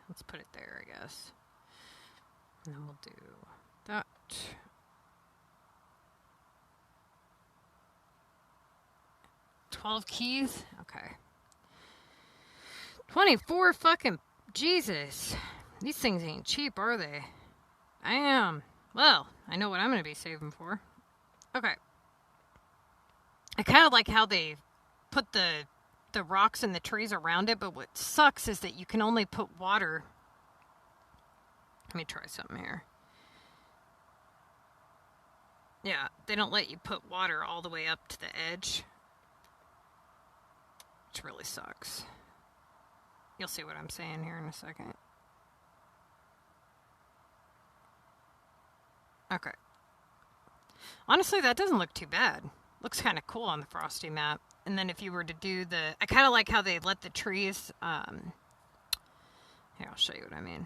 let's put it there, I guess. And then we'll do that. 12 keys? Okay. 24 fucking... Jesus. These things ain't cheap, are they? I am. Well, I know what I'm going to be saving for. Okay. I kind of like how they put the rocks and the trees around it, but what sucks is that you can only put water... Let me try something here. Yeah, they don't let you put water all the way up to the edge. Which really sucks. You'll see what I'm saying here in a second. Okay. Honestly, that doesn't look too bad. Looks kind of cool on the Frosty map. And then if you were to do the... I kind of like how they let the trees... Here, I'll show you what I mean.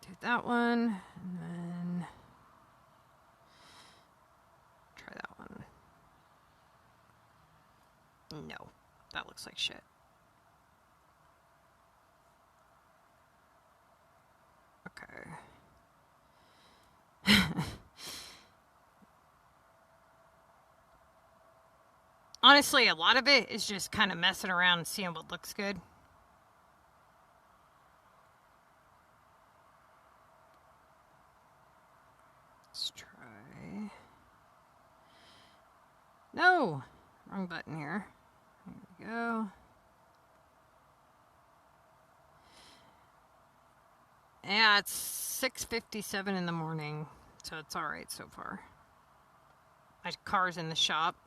Do that one, and then... Try that one. No, that looks like shit. Okay. Honestly, a lot of it is just kind of messing around and seeing what looks good. Let's try... No! Wrong button here. There we go. Yeah, it's 6:57 in the morning, so it's alright so far. My car's in the shop.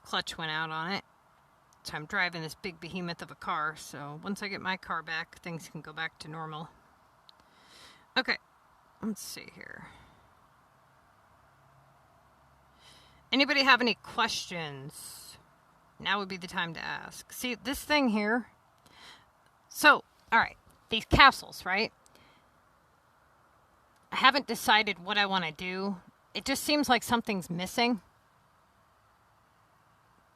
Clutch went out on it. So I'm driving this big behemoth of a car, so once I get my car back, things can go back to normal. Okay, let's see here. Anybody have any questions? Now would be the time to ask. See, this thing here. So, alright, these castles, right? I haven't decided what I want to do. It just seems like something's missing.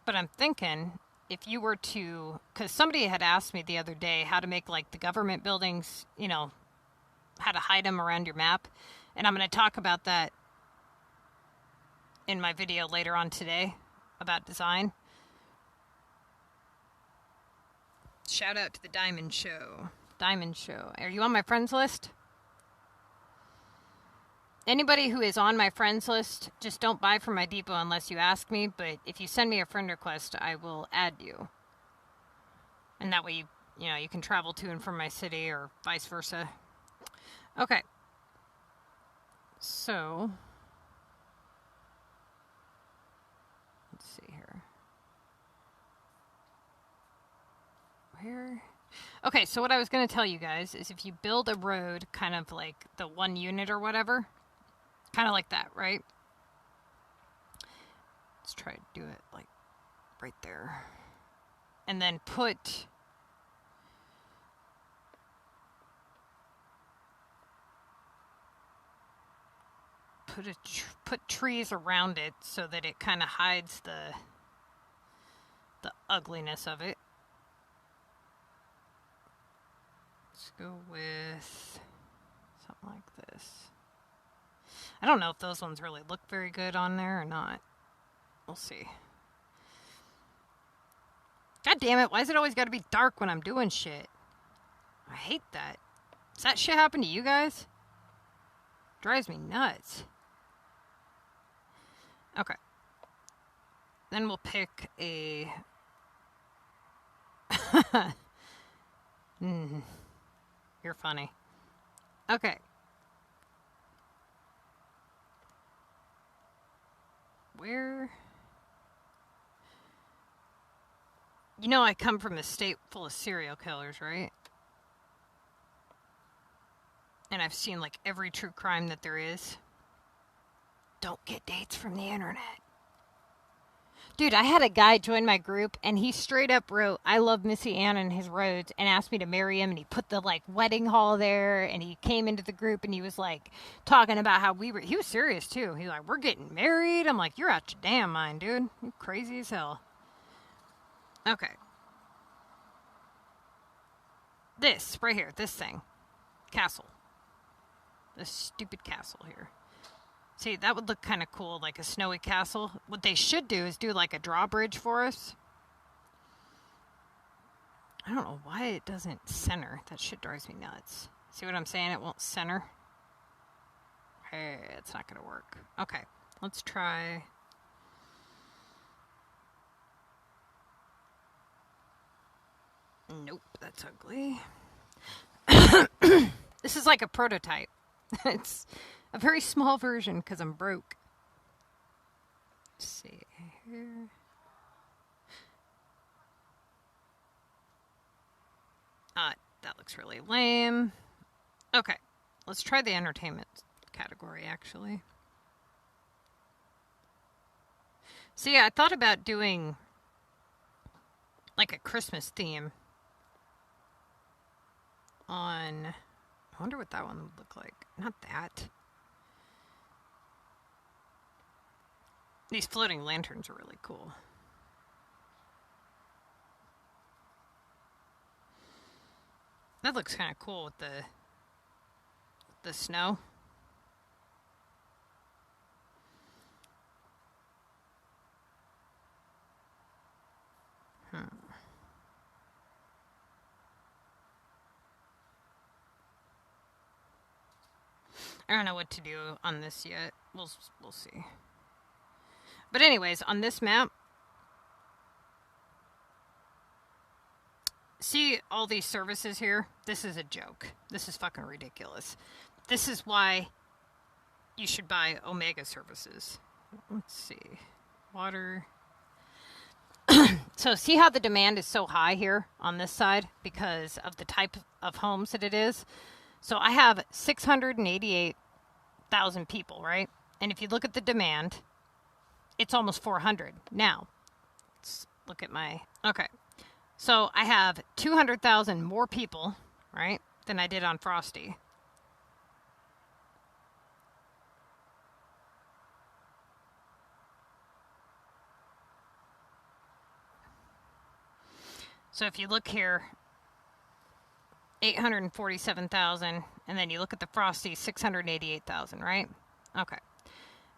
But I'm thinking, if you were to... Because somebody had asked me the other day how to make, like, the government buildings, you know, how to hide them around your map. And I'm going to talk about that in my video later on today about design. Shout out to the Diamond Show. Diamond Show. Are you on my friends list? Anybody who is on my friends list, just don't buy from my depot unless you ask me, but if you send me a friend request, I will add you. And that way you know, you can travel to and from my city or vice versa. Okay. So, let's see here. Where? Okay, so what I was going to tell you guys is if you build a road kind of like the 1 unit or whatever, kind of like that, right? Let's try to do it like right there. And then put trees around it so that it kind of hides the ugliness of it. Let's go with something like this. I don't know if those ones really look very good on there or not. We'll see. God damn it, why is it always got to be dark when I'm doing shit? I hate that. Does that shit happen to you guys? Drives me nuts. Okay. Then we'll pick a... You're funny. Okay. Where... You know I come from a state full of serial killers, right? And I've seen like every true crime that there is. Don't get dates from the internet. Dude, I had a guy join my group and he straight up wrote, "I love MissyAnne and his roads," and asked me to marry him, and he put the like wedding hall there, and he came into the group and he was like talking about how he was serious too. He was like, "We're getting married." I'm like, "You're out your damn mind, dude. You're crazy as hell." Okay. This, right here, this thing. Castle. This stupid castle here. See, that would look kind of cool, like a snowy castle. What they should do is do like a drawbridge for us. I don't know why it doesn't center. That shit drives me nuts. See what I'm saying? It won't center. Hey, it's not going to work. Okay, let's try. Nope, that's ugly. This is like a prototype. It's a very small version because I'm broke. Let's see here. That looks really lame. Okay, let's try the entertainment category, actually. See, I thought about doing like a Christmas theme on... I wonder what that one would look like. Not that. These floating lanterns are really cool. That looks kind of cool with the snow. I don't know what to do on this yet. We'll see. But anyways, on this map, see all these services here? This is a joke. This is fucking ridiculous. This is why you should buy Omega services. Let's see. Water. So see how the demand is so high here on this side because of the type of homes that it is? So I have 688,000 people, right? And if you look at the demand, it's almost 400. Now, let's look at my... Okay. So I have 200,000 more people, right, than I did on Frosty. So if you look here, 847,000, and then you look at the Frosty, 688,000, right? Okay.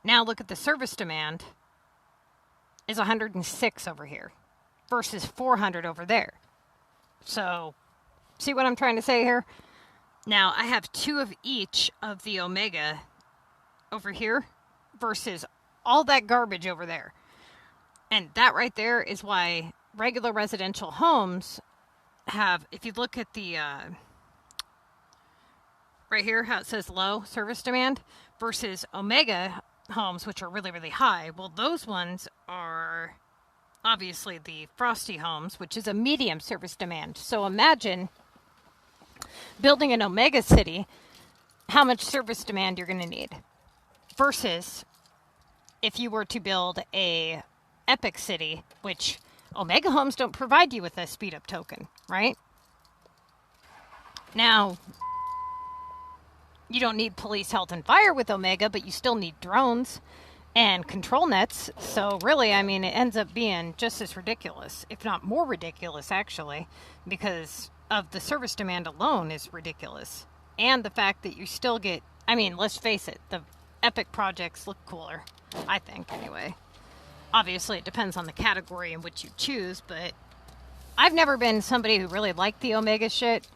Now look at the service demand is 106 over here versus 400 over there. So, see what I'm trying to say here? Now, I have 2 of each of the Omega over here versus all that garbage over there. And that right there is why regular residential homes have, if you look at the, right here, how it says low service demand versus Omega homes, which are really, really high. Well, those ones are obviously the Frosty homes, which is a medium service demand. So imagine building an Omega city, how much service demand you're going to need versus if you were to build a Epic city, which Omega homes don't provide you with a speed up token, right? Now, you don't need police, health, and fire with Omega, but you still need drones and control nets. So really, I mean, it ends up being just as ridiculous, if not more ridiculous, actually, because of the service demand alone is ridiculous. And the fact that you still get, I mean, let's face it, the Epic projects look cooler, I think, anyway. Obviously, it depends on the category in which you choose, but I've never been somebody who really liked the Omega shit.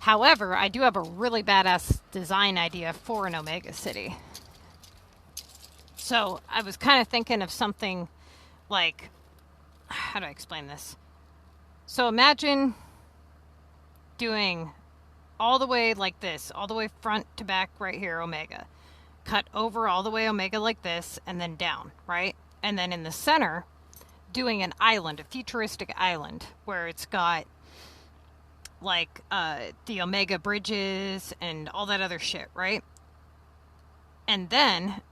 However, I do have a really badass design idea for an Omega city. So I was kind of thinking of something like, how do I explain this? So imagine doing all the way like this, all the way front to back right here, Omega. Cut over all the way Omega like this, and then down, right? And then in the center, doing an island, a futuristic island, where it's got like the Omega bridges and all that other shit, right? And then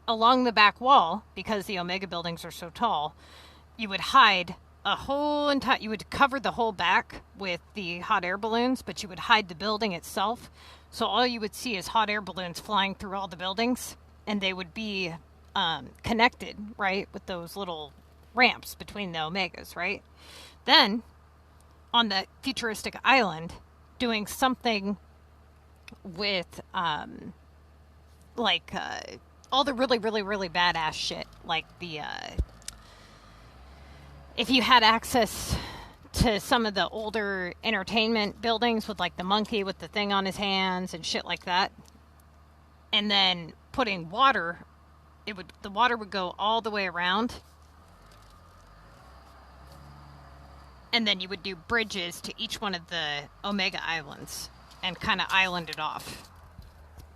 along the back wall, because the Omega buildings are so tall, you would hide a whole entire, you would cover the whole back with the hot air balloons, but you would hide the building itself. So all you would see is hot air balloons flying through all the buildings, and they would be connected, right, with those little ramps between the Omegas, right? Then on the futuristic island, doing something with like all the really, really, really badass shit. Like the if you had access to some of the older entertainment buildings with like the monkey with the thing on his hands and shit like that, and then putting water, the water would go all the way around, and then you would do bridges to each one of the Omega Islands and kind of island it off.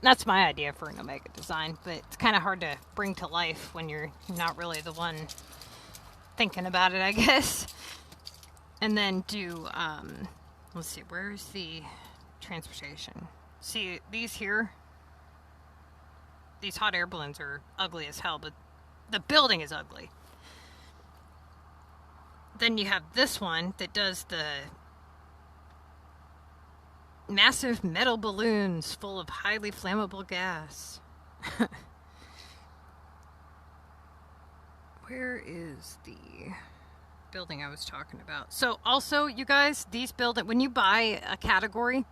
That's my idea for an Omega design, but it's kind of hard to bring to life when you're not really the one thinking about it, I guess. And then do, let's see, where's the transportation? See, these here, these hot air balloons are ugly as hell, but the building is ugly. Then you have this one that does the massive metal balloons full of highly flammable gas. Where is the building I was talking about? So also, you guys, these when you buy a category,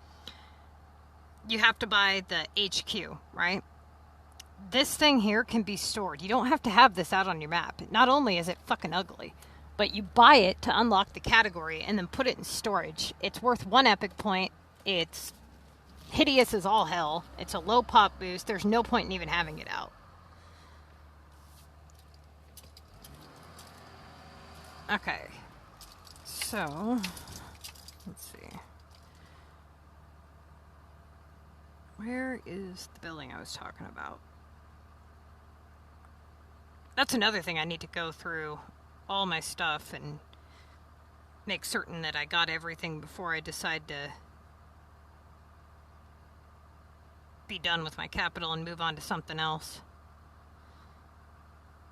you have to buy the HQ, right? This thing here can be stored. You don't have to have this out on your map. Not only is it fucking ugly, but you buy it to unlock the category and then put it in storage. It's worth 1 epic point. It's hideous as all hell. It's a low pop boost. There's no point in even having it out. Okay. So, let's see. Where is the building I was talking about? That's another thing I need to go through all my stuff and make certain that I got everything before I decide to be done with my capital and move on to something else.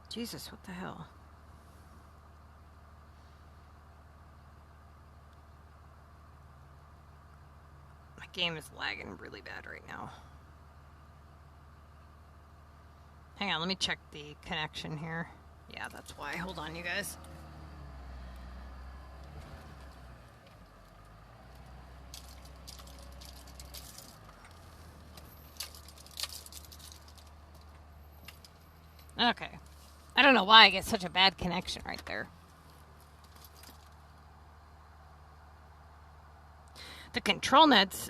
Jesus, what the hell? My game is lagging really bad right now. Hang on, let me check the connection here. Yeah, that's why. Hold on, you guys. Okay. I don't know why I get such a bad connection right there. The control nets,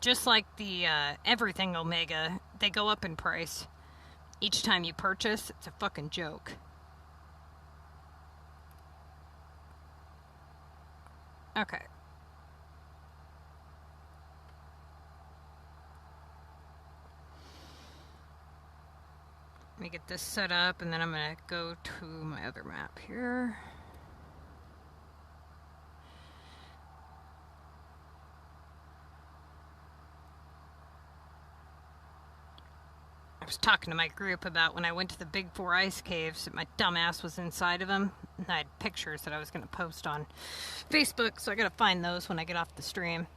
just like the everything Omega, they go up in price. Each time you purchase, it's a fucking joke. Okay. Let me get this set up, and then I'm going to go to my other map here. I was talking to my group about when I went to the Big Four ice caves, that my dumbass was inside of them. And I had pictures that I was going to post on Facebook, so I got to find those when I get off the stream.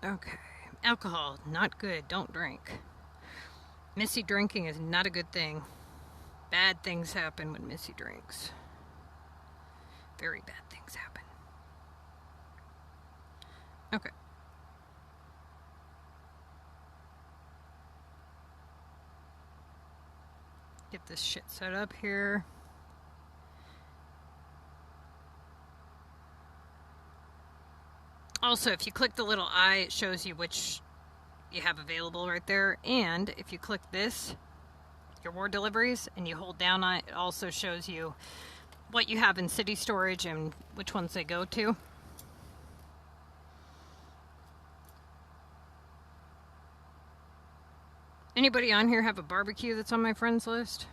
Okay. Alcohol, not good. Don't drink. Missy drinking is not a good thing. Bad things happen when Missy drinks. Very bad things happen. Okay. Get this shit set up here. Also, if you click the little eye, it shows you which you have available right there. And if you click this, your war deliveries, and you hold down on it, it also shows you what you have in city storage and which ones they go to. Anybody on here have a barbecue that's on my friends list?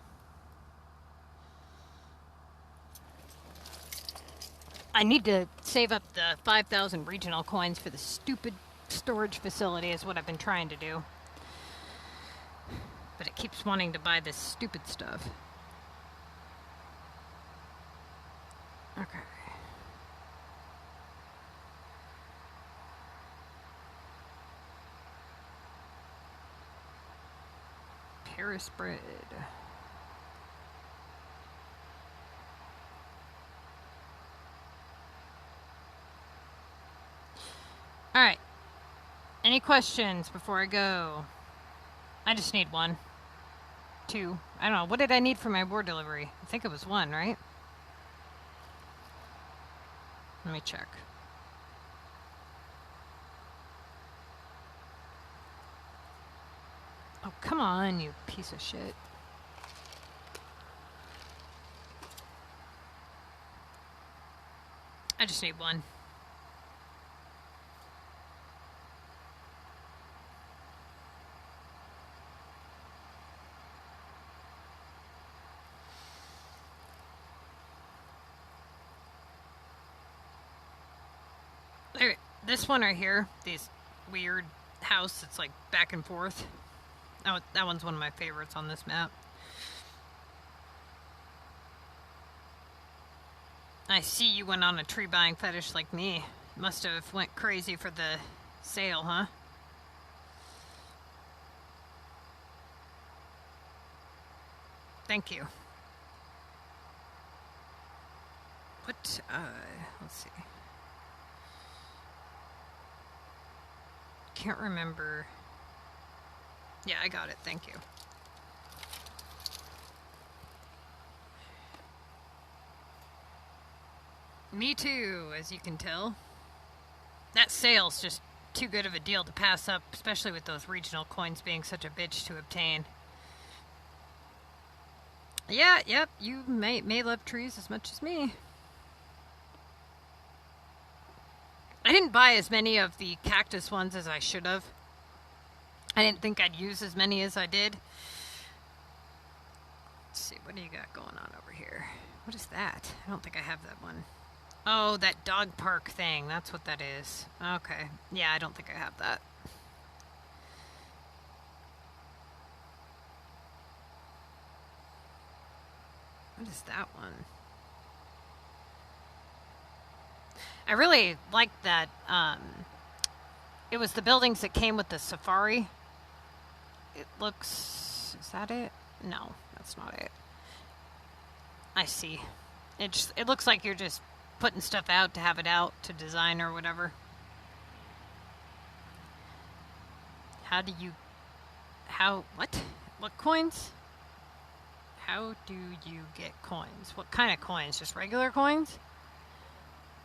I need to save up the 5,000 regional coins for the stupid storage facility is what I've been trying to do. But it keeps wanting to buy this stupid stuff. Okay. Paris bread. Any questions before I go? I just need 1. 2. I don't know. What did I need for my board delivery? I think it was 1, right? Let me check. Oh, come on, you piece of shit. I just need 1. There, this one right here, this weird house that's like back and forth. Oh, that one's one of my favorites on this map. I see you went on a tree buying fetish like me. Must have went crazy for the sale, huh? Thank you. What, let's see. Can't remember. Yeah, I got it. Thank you. Me too, as you can tell. That sale's just too good of a deal to pass up, especially with those regional coins being such a bitch to obtain. Yeah, yep, you may love trees as much as me. I didn't buy as many of the cactus ones as I should have. I didn't think I'd use as many as I did. Let's see, what do you got going on over here? What is that? I don't think I have that one. Oh, that dog park thing. That's what that is. Okay. Yeah, I don't think I have that. What is that one? I really liked that. It was the buildings that came with the safari. It looks... Is that it? No, that's not it. I see. It looks like you're just putting stuff out to have it out to design or whatever. How do you... How... What? What coins? How do you get coins? What kind of coins? Just regular coins?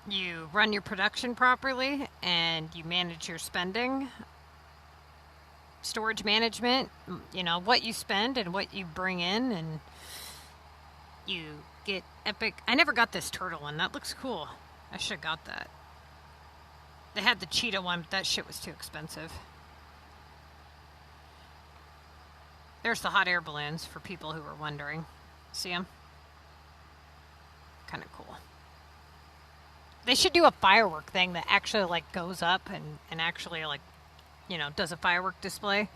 You run your production properly and you manage your spending. Storage management, you know, what you spend and what you bring in, and you get epic. I never got this turtle one. That looks cool. I should have got that. They had the cheetah one, but that shit was too expensive. There's the hot air balloons for people who are wondering. See them? Kind of cool. They should do a firework thing that actually like goes up and actually like, you know, does a firework display.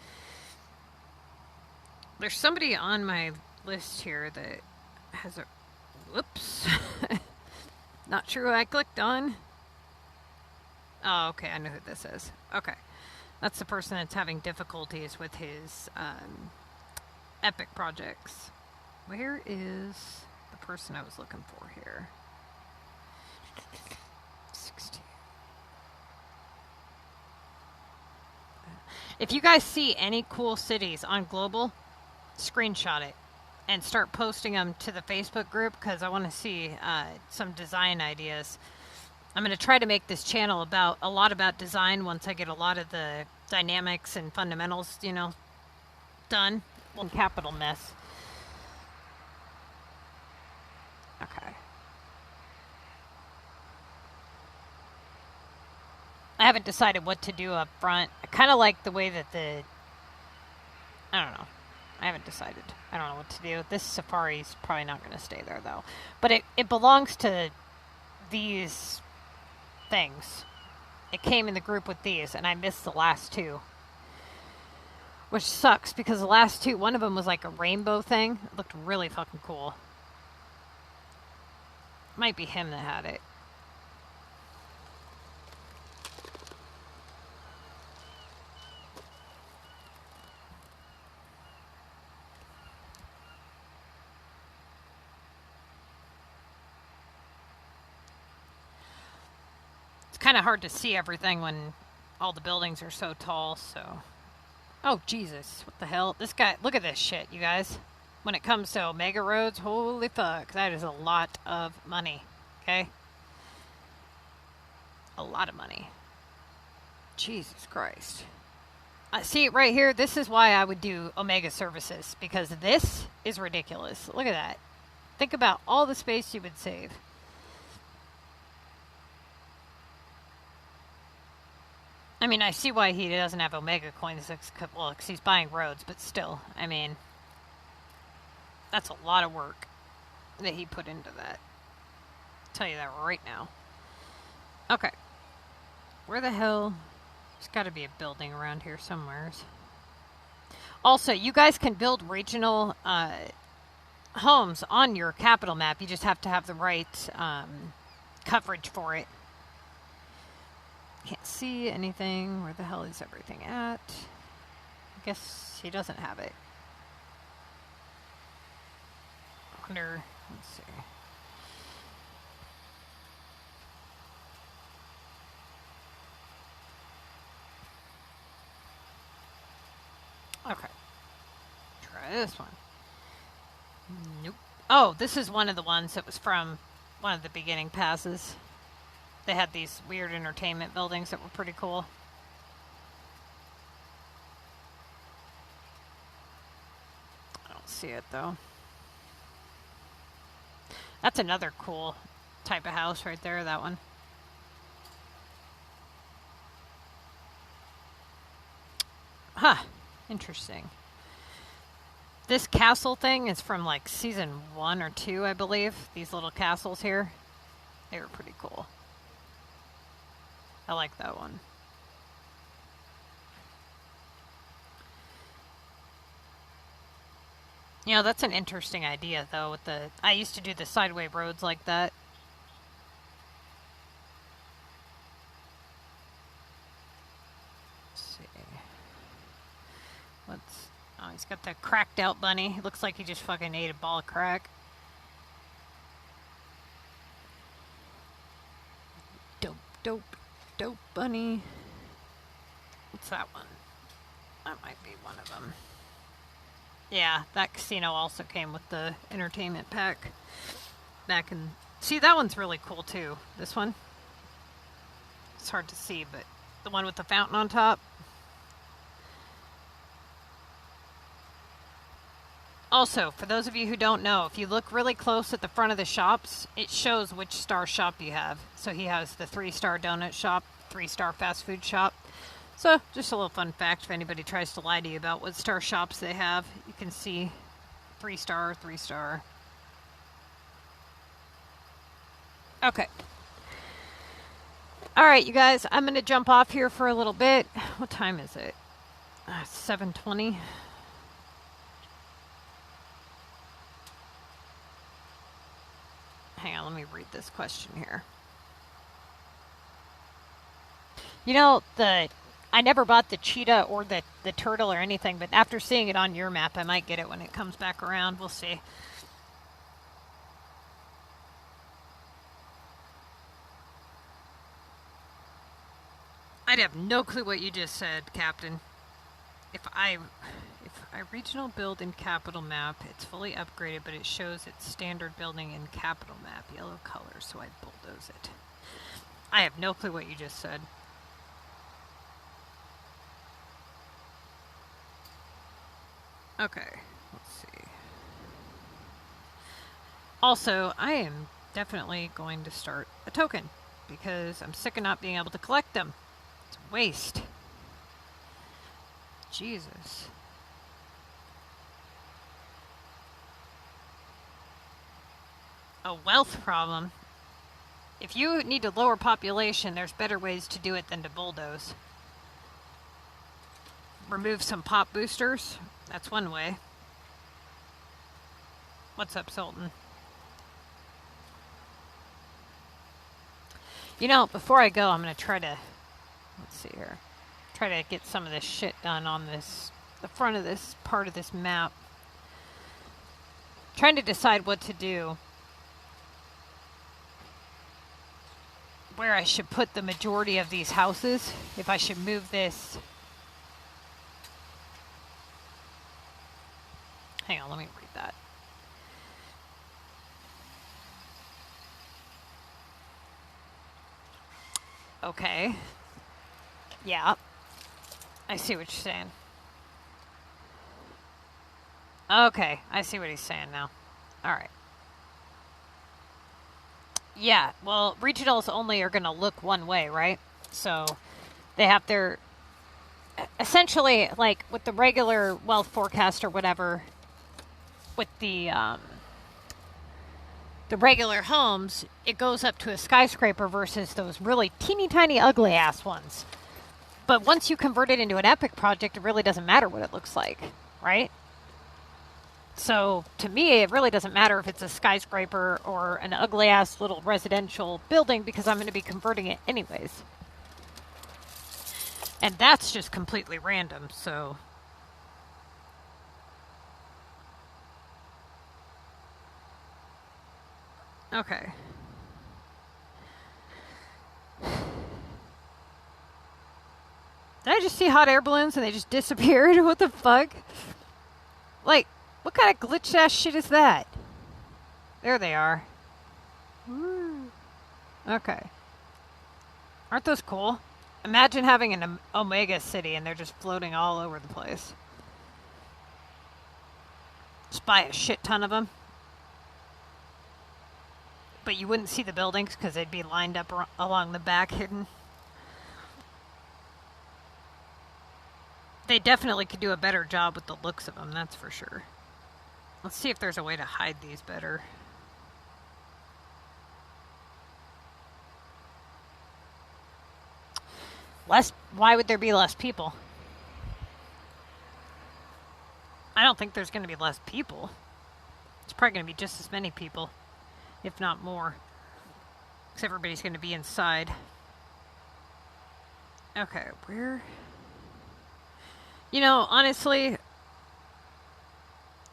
There's somebody on my list here that has a... Whoops. Not sure who I clicked on. Oh, okay, I know who this is. Okay. That's the person that's having difficulties with his epic projects. Where is the person I was looking for here? 16. If you guys see any cool cities on Global, screenshot it and start posting them to the Facebook group, because I want to see some design ideas. I'm going to try to make this channel a lot about design once I get a lot of the dynamics and fundamentals, you know, done. One capital mess. Okay. I haven't decided what to do up front. I kind of like the way that I don't know. I haven't decided. I don't know what to do. This safari's probably not going to stay there, though. But it belongs to these things. It came in the group with these, and I missed the last two. Which sucks, because the last two, one of them was like a rainbow thing. It looked really fucking cool. Might be him that had it. Kind of hard to see everything when all the buildings are so tall, so... Oh, Jesus. What the hell? This guy... Look at this shit, you guys. When it comes to Omega roads, holy fuck. That is a lot of money. Okay? A lot of money. Jesus Christ. See, right here, this is why I would do Omega services. Because this is ridiculous. Look at that. Think about all the space you would save. I mean, I see why he doesn't have Omega coins. Well, because he's buying roads, but still, I mean, that's a lot of work that he put into that. I'll tell you that right now. Okay. Where the hell? There's got to be a building around here somewhere. Also, you guys can build regional homes on your capital map. You just have to have the right coverage for it. Can't see anything. Where the hell is everything at? I guess he doesn't have it. I wonder. Let's see. Okay. Try this one. Nope. Oh, this is one of the ones that was from one of the beginning passes. They had these weird entertainment buildings that were pretty cool. I don't see it, though. That's another cool type of house right there, that one. Huh. Interesting. This castle thing is from, like, season 1 or 2, I believe. These little castles here. They were pretty cool. I like that one. You know, that's an interesting idea, though. With the, I used to do the sideway roads like that. Let's see. Oh, he's got the cracked out bunny. It looks like he just fucking ate a ball of crack. Dope bunny. What's that one? That might be one of them. Yeah, that casino also came with the entertainment pack. Back in... See, that one's really cool, too. This one. It's hard to see, but the one with the fountain on top. Also, for those of you who don't know, if you look really close at the front of the shops, it shows which star shop you have. So he has the 3-star donut shop, 3-star fast food shop. So, just a little fun fact, if anybody tries to lie to you about what star shops they have, you can see 3-star, 3-star. Okay. Alright, you guys, I'm going to jump off here for a little bit. What time is it? 7:20. Hang on, let me read this question here. You know, I never bought the cheetah or the turtle or anything, but after seeing it on your map, I might get it when it comes back around. We'll see. I'd have no clue what you just said, Captain. If I regional build in capital map, it's fully upgraded, but it shows its standard building in capital map, yellow color, so I bulldoze it. I have no clue what you just said. Okay, let's see. Also, I am definitely going to start a token, because I'm sick of not being able to collect them. It's a waste. Jesus. A wealth problem. If you need to lower population, there's better ways to do it than to bulldoze. Remove some pop boosters. That's one way. What's up, Sultan? You know, before I go, I'm going to try to... Let's see here. Try to get some of this shit done on this... the front of this part of this map. Trying to decide what to do. where I should put the majority of these houses. If I should move this. Hang on, let me read that. Okay. Yeah. I see what you're saying. Okay, I see what he's saying now. All right. Yeah, well, regionals only are going to look one way, right? So they have their, essentially, like with the regular wealth forecast or whatever, with the regular homes, it goes up to a skyscraper versus those really teeny tiny ugly ass ones. But once you convert it into an epic project, it really doesn't matter what it looks like, right? So to me, it really doesn't matter if it's a skyscraper or an ugly ass little residential building because I'm going to be converting it anyways. And that's just completely random, so. Okay. Did I just see hot air balloons and they just disappeared? What the fuck? Like, what kind of glitch ass shit is that? There they are. Woo. Okay. Aren't those cool? Imagine having an Omega city and they're just floating all over the place. Just buy a shit ton of them. But you wouldn't see the buildings because they'd be lined up along the back hidden. They definitely could do a better job with the looks of them, that's for sure. Let's see if there's a way to hide these better. Why would there be less people? I don't think there's going to be less people. It's probably going to be just as many people, if not more. Because everybody's going to be inside. Okay, where... You know, honestly,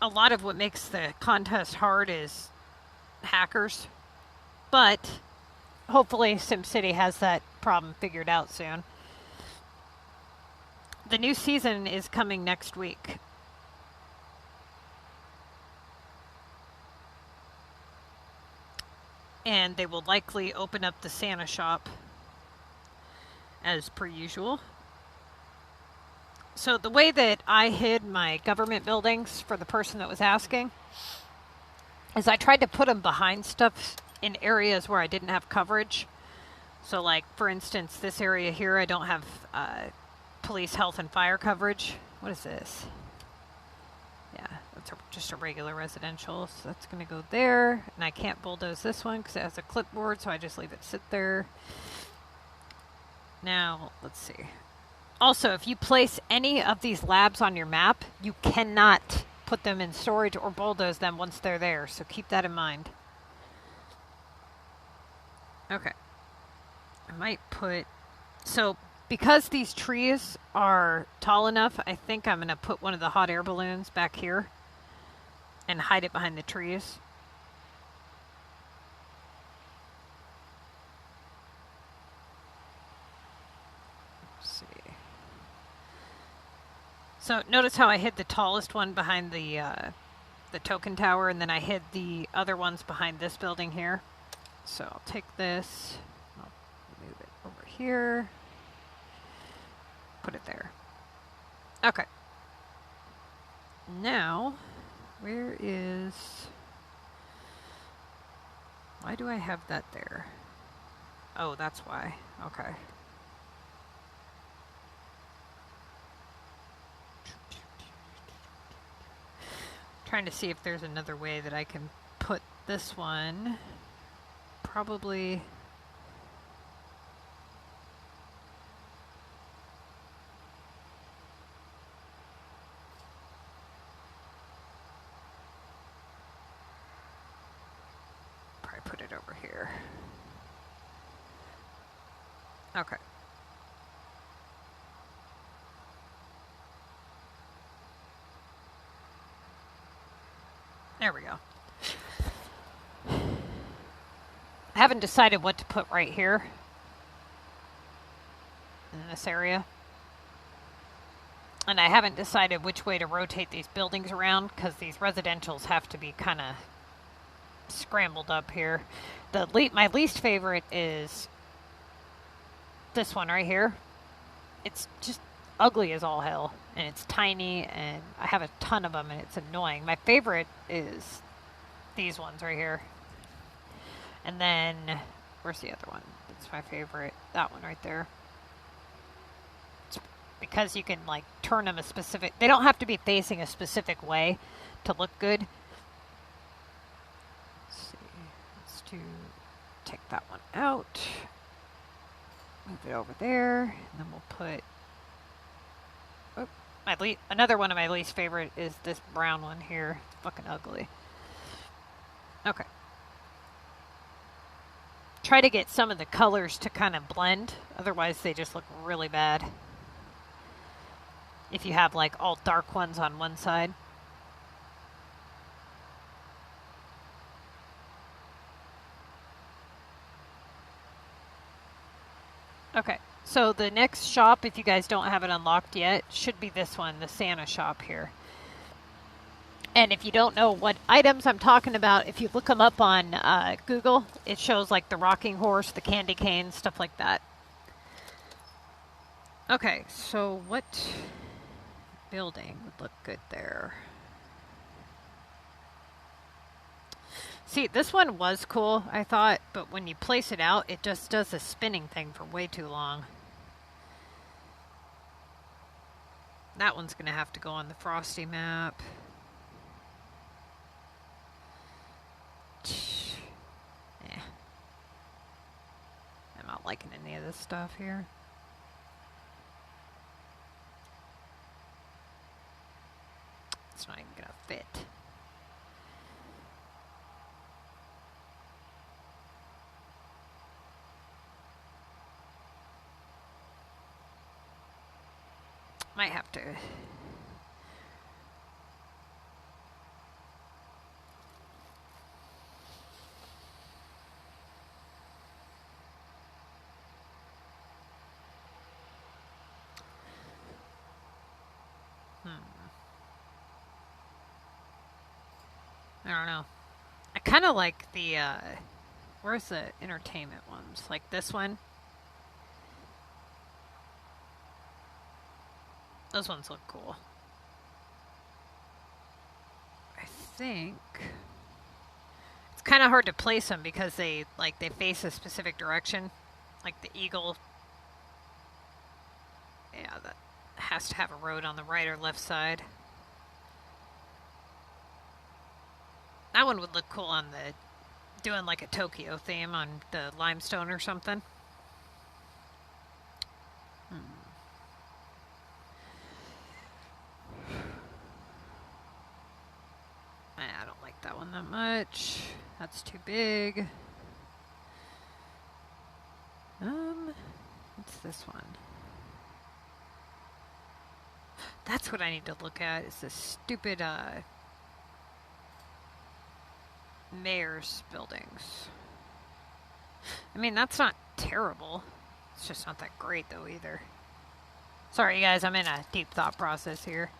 a lot of what makes the contest hard is hackers. But hopefully SimCity has that problem figured out soon. The new season is coming next week. And they will likely open up the Santa shop as per usual. So the way that I hid my government buildings for the person that was asking is I tried to put them behind stuff in areas where I didn't have coverage. So like, for instance, this area here, I don't have police, health, and fire coverage. What is this? Yeah, that's just a regular residential. So that's going to go there. And I can't bulldoze this one because it has a clipboard, so I just leave it sit there. Now, let's see. Also, if you place any of these labs on your map, you cannot put them in storage or bulldoze them once they're there. So keep that in mind. Okay. I might put... So, because these trees are tall enough, I think I'm going to put one of the hot air balloons back here and hide it behind the trees. Let's see. So notice how I hid the tallest one behind the token tower, and then I hid the other ones behind this building here. So I'll take this, I'll move it over here, put it there. Okay. Now, where is... Why do I have that there? Oh, that's why. Okay. Trying to see if there's another way that I can put this one. Probably... put it over here. Okay. There we go. I haven't decided what to put right here. in this area. And I haven't decided which way to rotate these buildings around because these residentials have to be kind of scrambled up here. My least favorite is this one right here. It's just ugly as all hell, and it's tiny, and I have a ton of them, and it's annoying. My favorite is these ones right here. And then, where's the other one? That's my favorite. That one right there. It's because you can, like, turn them a specific... They don't have to be facing a specific way to look good. Let's see. Let's take that one out. Move it over there, and then we'll put... another one of my least favorite is this brown one here. It's fucking ugly. Okay. Try to get some of the colors to kind of blend. Otherwise, they just look really bad. If you have like all dark ones on one side. Okay. So the next shop, if you guys don't have it unlocked yet, should be this one, the Santa shop here. And if you don't know what items I'm talking about, if you look them up on Google, it shows like the rocking horse, the candy cane, stuff like that. Okay, so what building would look good there? See, this one was cool, I thought, but when you place it out, it just does a spinning thing for way too long. That one's going to have to go on the Frosty map. Yeah. I'm not liking any of this stuff here. It's not even going to fit. Might have to. I don't know. I kind of like the, where's the entertainment ones? Like this one. Those ones look cool. I think it's kind of hard to place them because they face a specific direction. Like the eagle. Yeah, that has to have a road on the right or left side. That one would look cool on the, doing like a Tokyo theme on the limestone or something. I don't like that one that much. That's too big. What's this one? That's what I need to look at, is this stupid, mayor's buildings. I mean, that's not terrible. It's just not that great, though, either. Sorry, guys, I'm in a deep thought process here.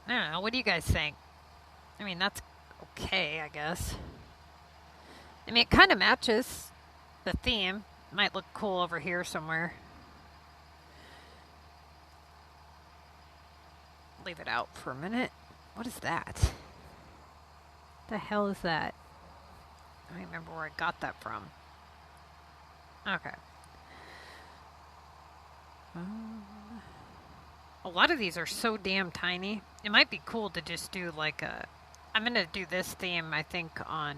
I don't know. What do you guys think? I mean, that's okay, I guess. I mean, it kind of matches the theme. Might look cool over here somewhere. Leave it out for a minute. What is that? What the hell is that? I don't remember where I got that from. Okay. A lot of these are so damn tiny. It might be cool to just do like a... I'm going to do this theme, I think, on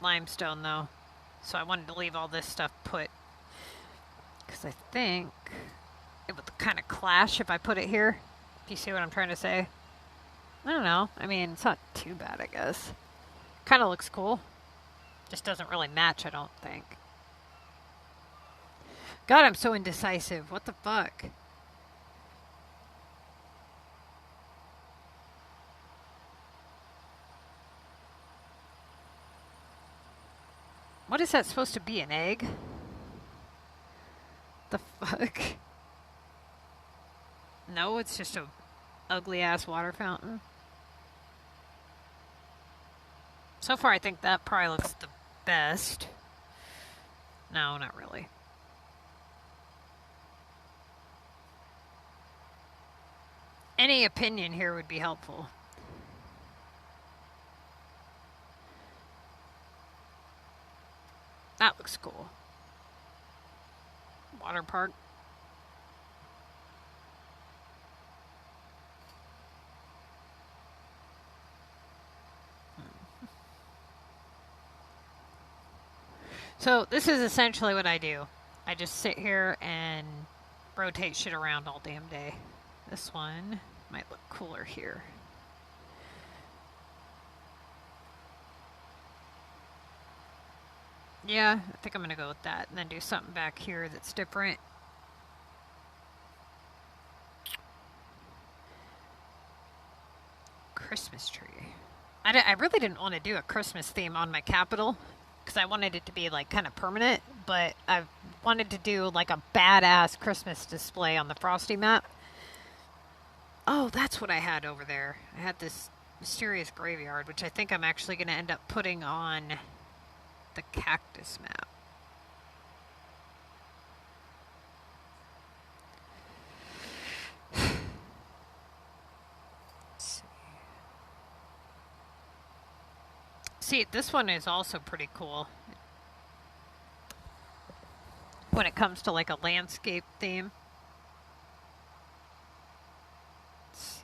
limestone, though. So I wanted to leave all this stuff put. Because I think it would kind of clash if I put it here. Do you see what I'm trying to say? I don't know. I mean, it's not too bad, I guess. Kind of looks cool. Just doesn't really match, I don't think. God, I'm so indecisive. What the fuck? What is that supposed to be, an egg? The fuck? No, it's just a ugly ass water fountain. So far I think that probably looks the best. No, not really. Any opinion here would be helpful. That looks cool. Water park. So this is essentially what I do. I just sit here and rotate shit around all damn day. This one might look cooler here. Yeah, I think I'm going to go with that and then do something back here that's different. Christmas tree. I really didn't want to do a Christmas theme on my Capitol because I wanted it to be like kind of permanent, but I wanted to do like a badass Christmas display on the Frosty map. Oh, that's what I had over there. I had this mysterious graveyard, which I think I'm actually going to end up putting on the cactus map. See, this one is also pretty cool when it comes to like a landscape theme. Let's see.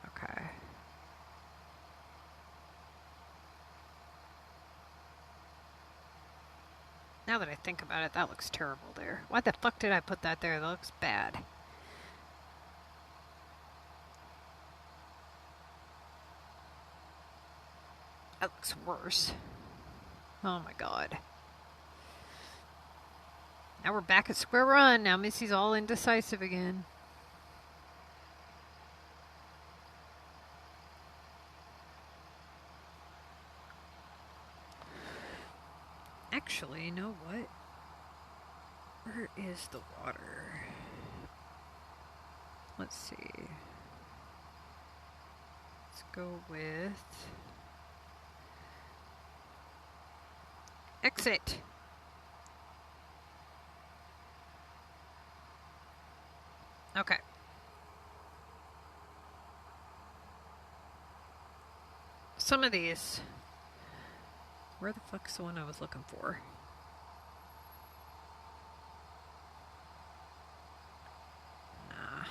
Okay. Now that I think about it, that looks terrible there. Why the fuck did I put that there? That looks bad. That looks worse. Oh my god. Now we're back at square one. Now Missy's all indecisive again. Actually, you know what? Where is the water? Let's see. Let's go with exit. Okay. Some of these. Where the fuck's the one I was looking for? Nah.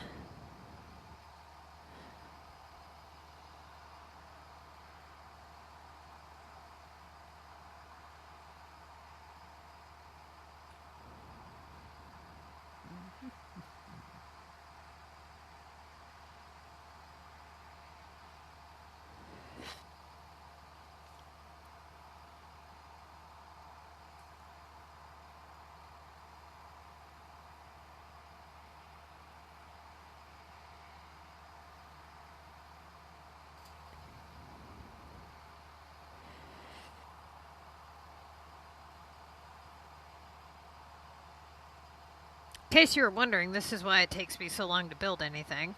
In case you were wondering, this is why it takes me so long to build anything.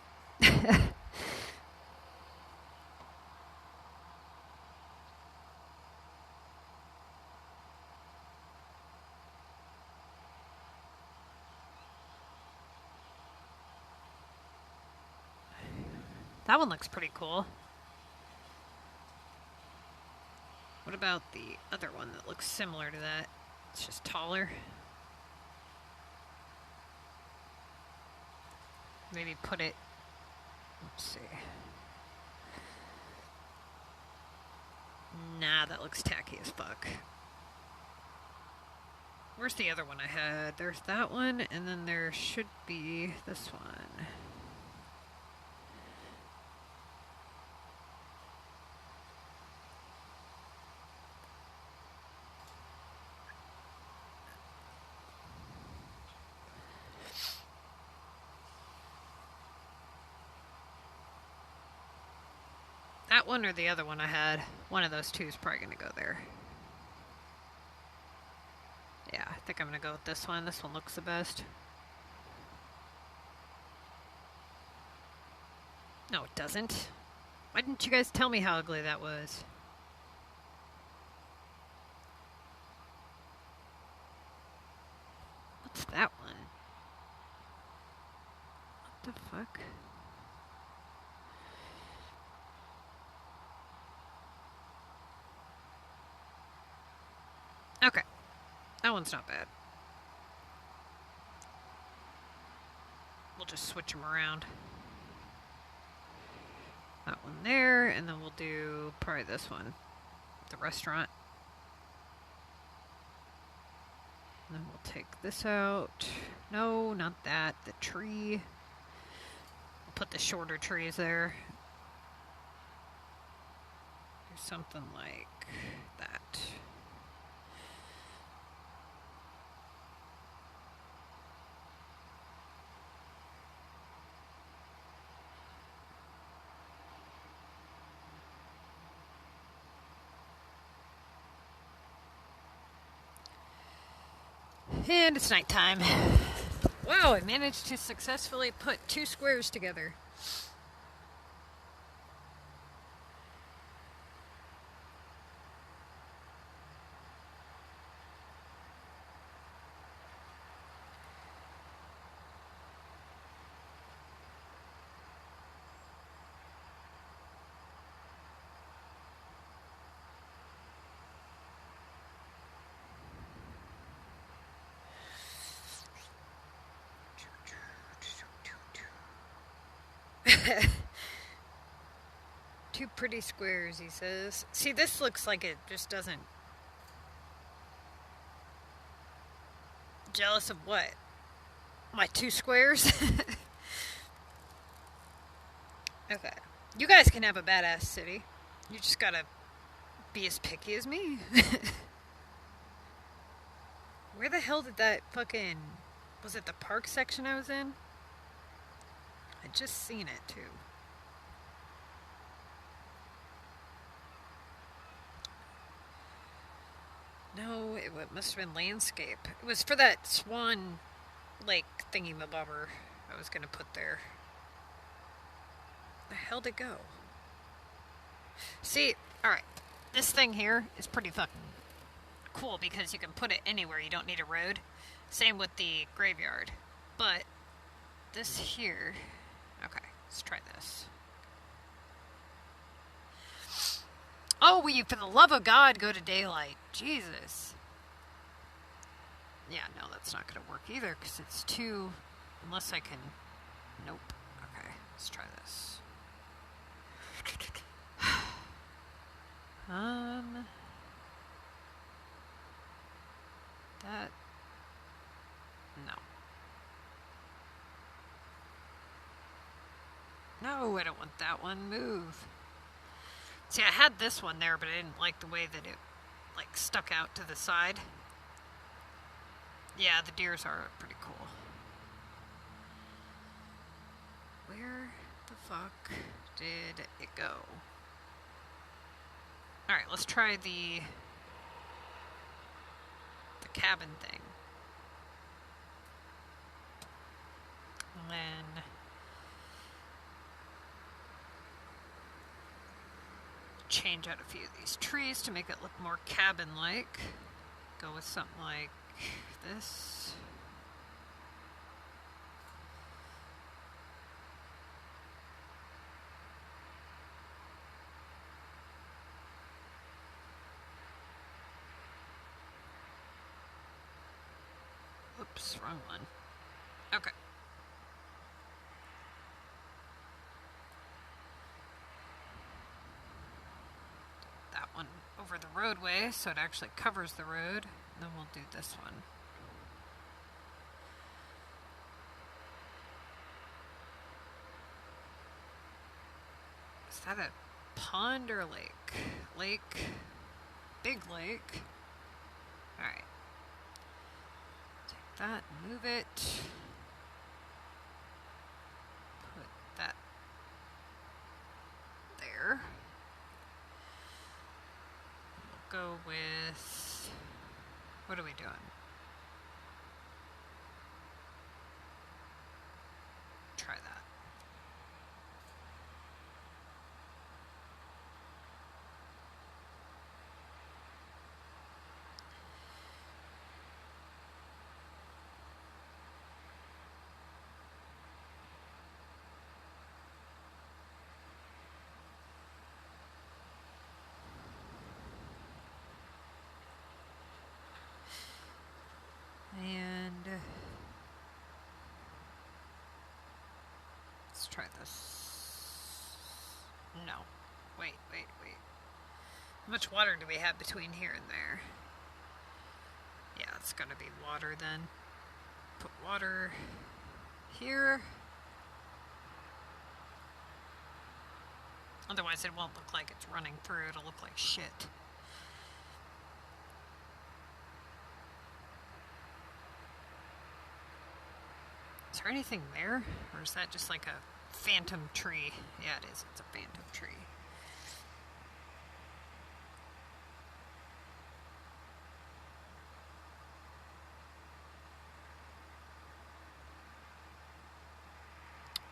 That one looks pretty cool. What about the other one that looks similar to that? It's just taller. Maybe put it, let's see. Nah, that looks tacky as fuck. Where's the other one I had? There's that one, and then there should be this one. That one or the other one I had. One of those two is probably going to go there. Yeah, I think I'm going to go with this one. This one looks the best. No, it doesn't. Why didn't you guys tell me how ugly that was? What's that one? What the fuck? Okay. That one's not bad. We'll just switch them around. That one there, and then we'll do probably this one. The restaurant. And then we'll take this out. No, not that. The tree. We'll put the shorter trees there. Do something like that. And it's nighttime. Wow, I managed to successfully put 2 squares together. Two pretty squares, he says. See, this looks like it just doesn't... Jealous of what? My 2 squares? Okay. You guys can have a badass city. You just gotta be as picky as me. Where the hell did that fucking... Was it the park section I was in? I just seen it, too. No, it must have been landscape. It was for that Swan Lake thingy-mabobber I was going to put there. The hell did it go? See, alright. This thing here is pretty fucking cool because you can put it anywhere. You don't need a road. Same with the graveyard. But this here... Okay, let's try this. Oh, will you, for the love of God, go to daylight? Jesus. Yeah, no, that's not going to work either because it's too... Unless I can... Nope. Okay, let's try this. That... No. No, I don't want that one. Move. See, I had this one there, but I didn't like the way that it, like, stuck out to the side. Yeah, the deers are pretty cool. Where the fuck did it go? Alright, let's try the cabin thing. And then... change out a few of these trees to make it look more cabin-like. Go with something like this. Oops, wrong one. Okay. That one over the roadway so it actually covers the road. And then we'll do this one. Is that a pond or a lake? Lake. Big lake. Alright. Take that, move it. Put that there. go with... What are we doing? Try that. And let's try this. No. Wait. How much water do we have between here and there? Yeah, it's gotta be water then. Put water here. Otherwise it won't look like it's running through, it'll look like shit. Is there anything there? Or is that just like a phantom tree? Yeah, it is. It's a phantom tree.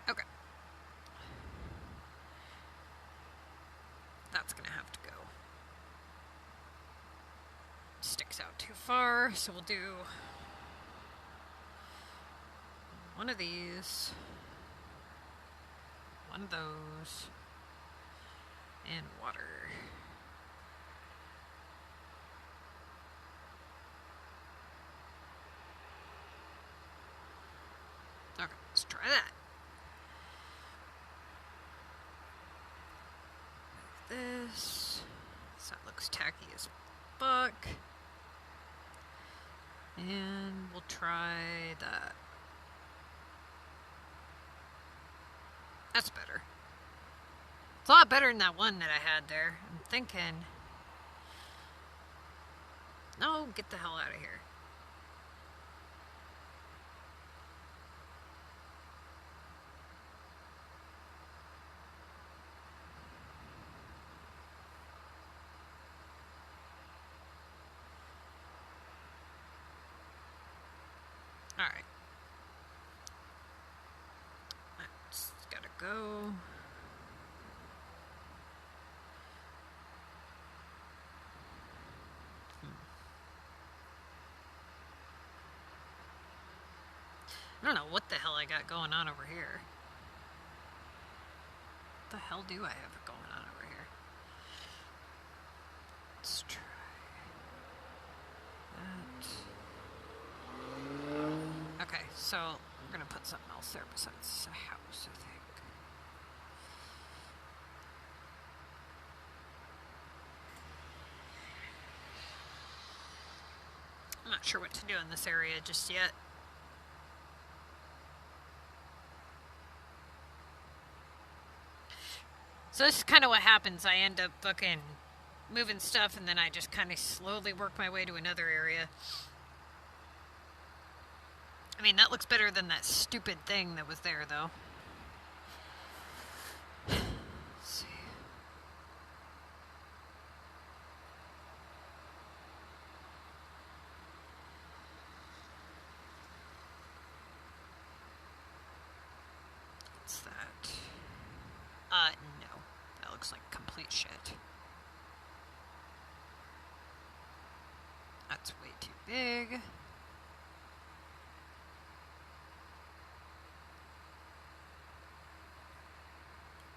Okay. That's gonna have to go. Sticks out too far, so we'll do one of these, one of those, and water. Okay, let's try that. This. So that looks tacky as fuck. And we'll try that. That's better. It's a lot better than that one that I had there. I'm thinking... No, get the hell out of here. Alright. That's gotta go. I don't know what the hell I got going on over here. What the hell do I have going on over here? Let's try that. Okay, so we're gonna put something else there besides a house, I think. I'm not sure what to do in this area just yet. So this is kind of what happens. I end up fucking moving stuff and then I just kind of slowly work my way to another area. I mean, that looks better than that stupid thing that was there, though. Let's see. What's that? No. That looks like complete shit. That's way too big.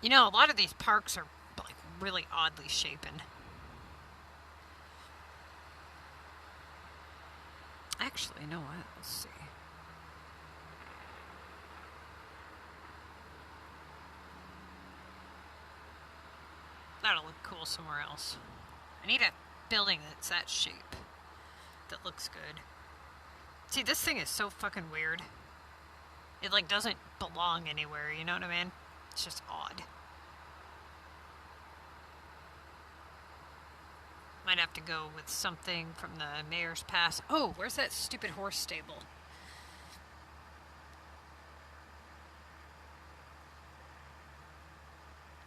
You know, a lot of these parks are like really oddly shapen. Actually, you know what? Let's see. That'll look cool somewhere else. I need a building that's that shape. That looks good. See, this thing is so fucking weird. It like doesn't belong anywhere, you know what I mean? It's just odd. Might have to go with something from the Mayor's Pass. Oh, where's that stupid horse stable?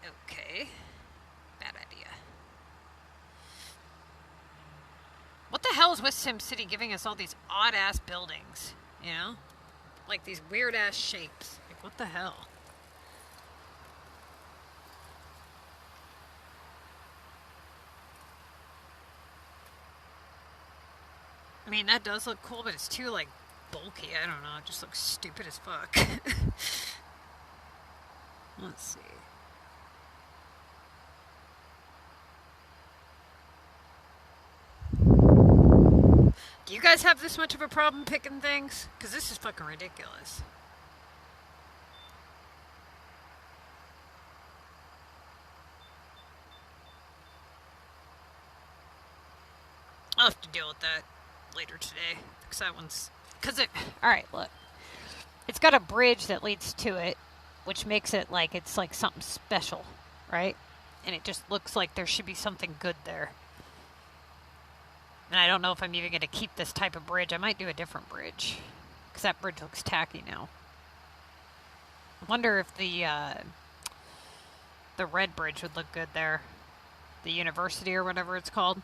Okay. Bad idea. What the hell is with SimCity giving us all these odd-ass buildings? You know? Like these weird-ass shapes. Like, what the hell? I mean, that does look cool, but it's too, like, bulky. I don't know. It just looks stupid as fuck. Let's see. Do you guys have this much of a problem picking things? Because this is fucking ridiculous. I'll have to deal with that later today. Because that one's... Alright, look. It's got a bridge that leads to it, which makes it like it's like something special, right? And it just looks like there should be something good there. And I don't know if I'm even going to keep this type of bridge. I might do a different bridge. Because that bridge looks tacky now. I wonder if the red bridge would look good there. The university or whatever it's called.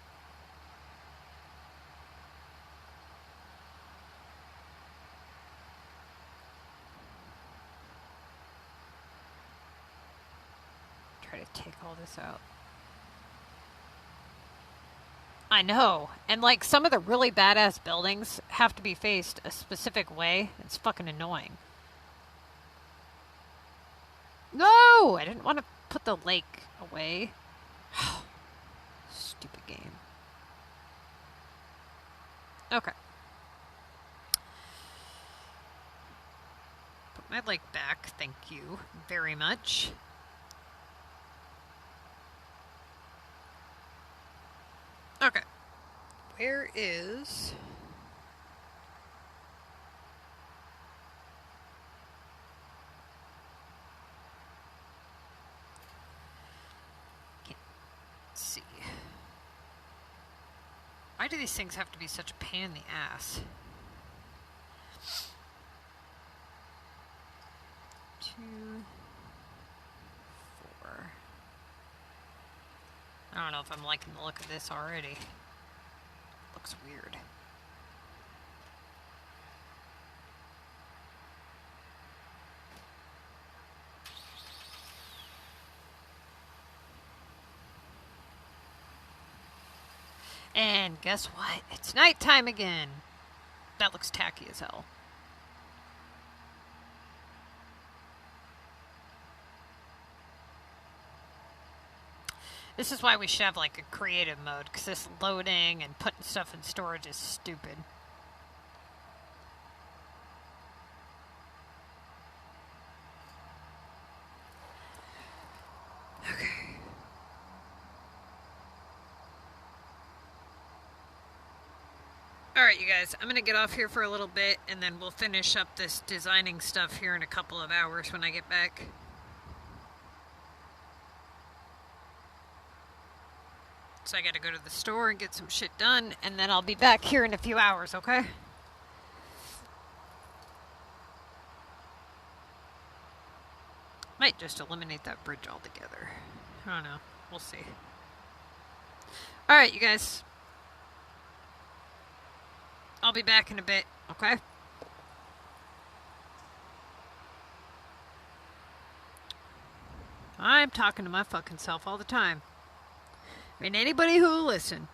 Try to take all this out. I know. And like some of the really badass buildings have to be faced a specific way. It's fucking annoying. No! I didn't want to put the lake away. Stupid game. Okay. Put my lake back. Thank you very much. Okay. Where is... Can't see. Why do these things have to be such a pain in the ass? 2, 4... I don't know if I'm liking the look of this already. Looks weird. And guess what? It's nighttime again. That looks tacky as hell. This is why we should have like a creative mode, because this loading and putting stuff in storage is stupid. Okay. Alright, you guys, I'm going to get off here for a little bit, and then we'll finish up this designing stuff here in a couple of hours when I get back. So I gotta go to the store and get some shit done, and then I'll be back here in a few hours, okay? Might just eliminate that bridge altogether. I don't know. We'll see. Alright, you guys. I'll be back in a bit, okay? I'm talking to my fucking self all the time. I mean, anybody who will listen.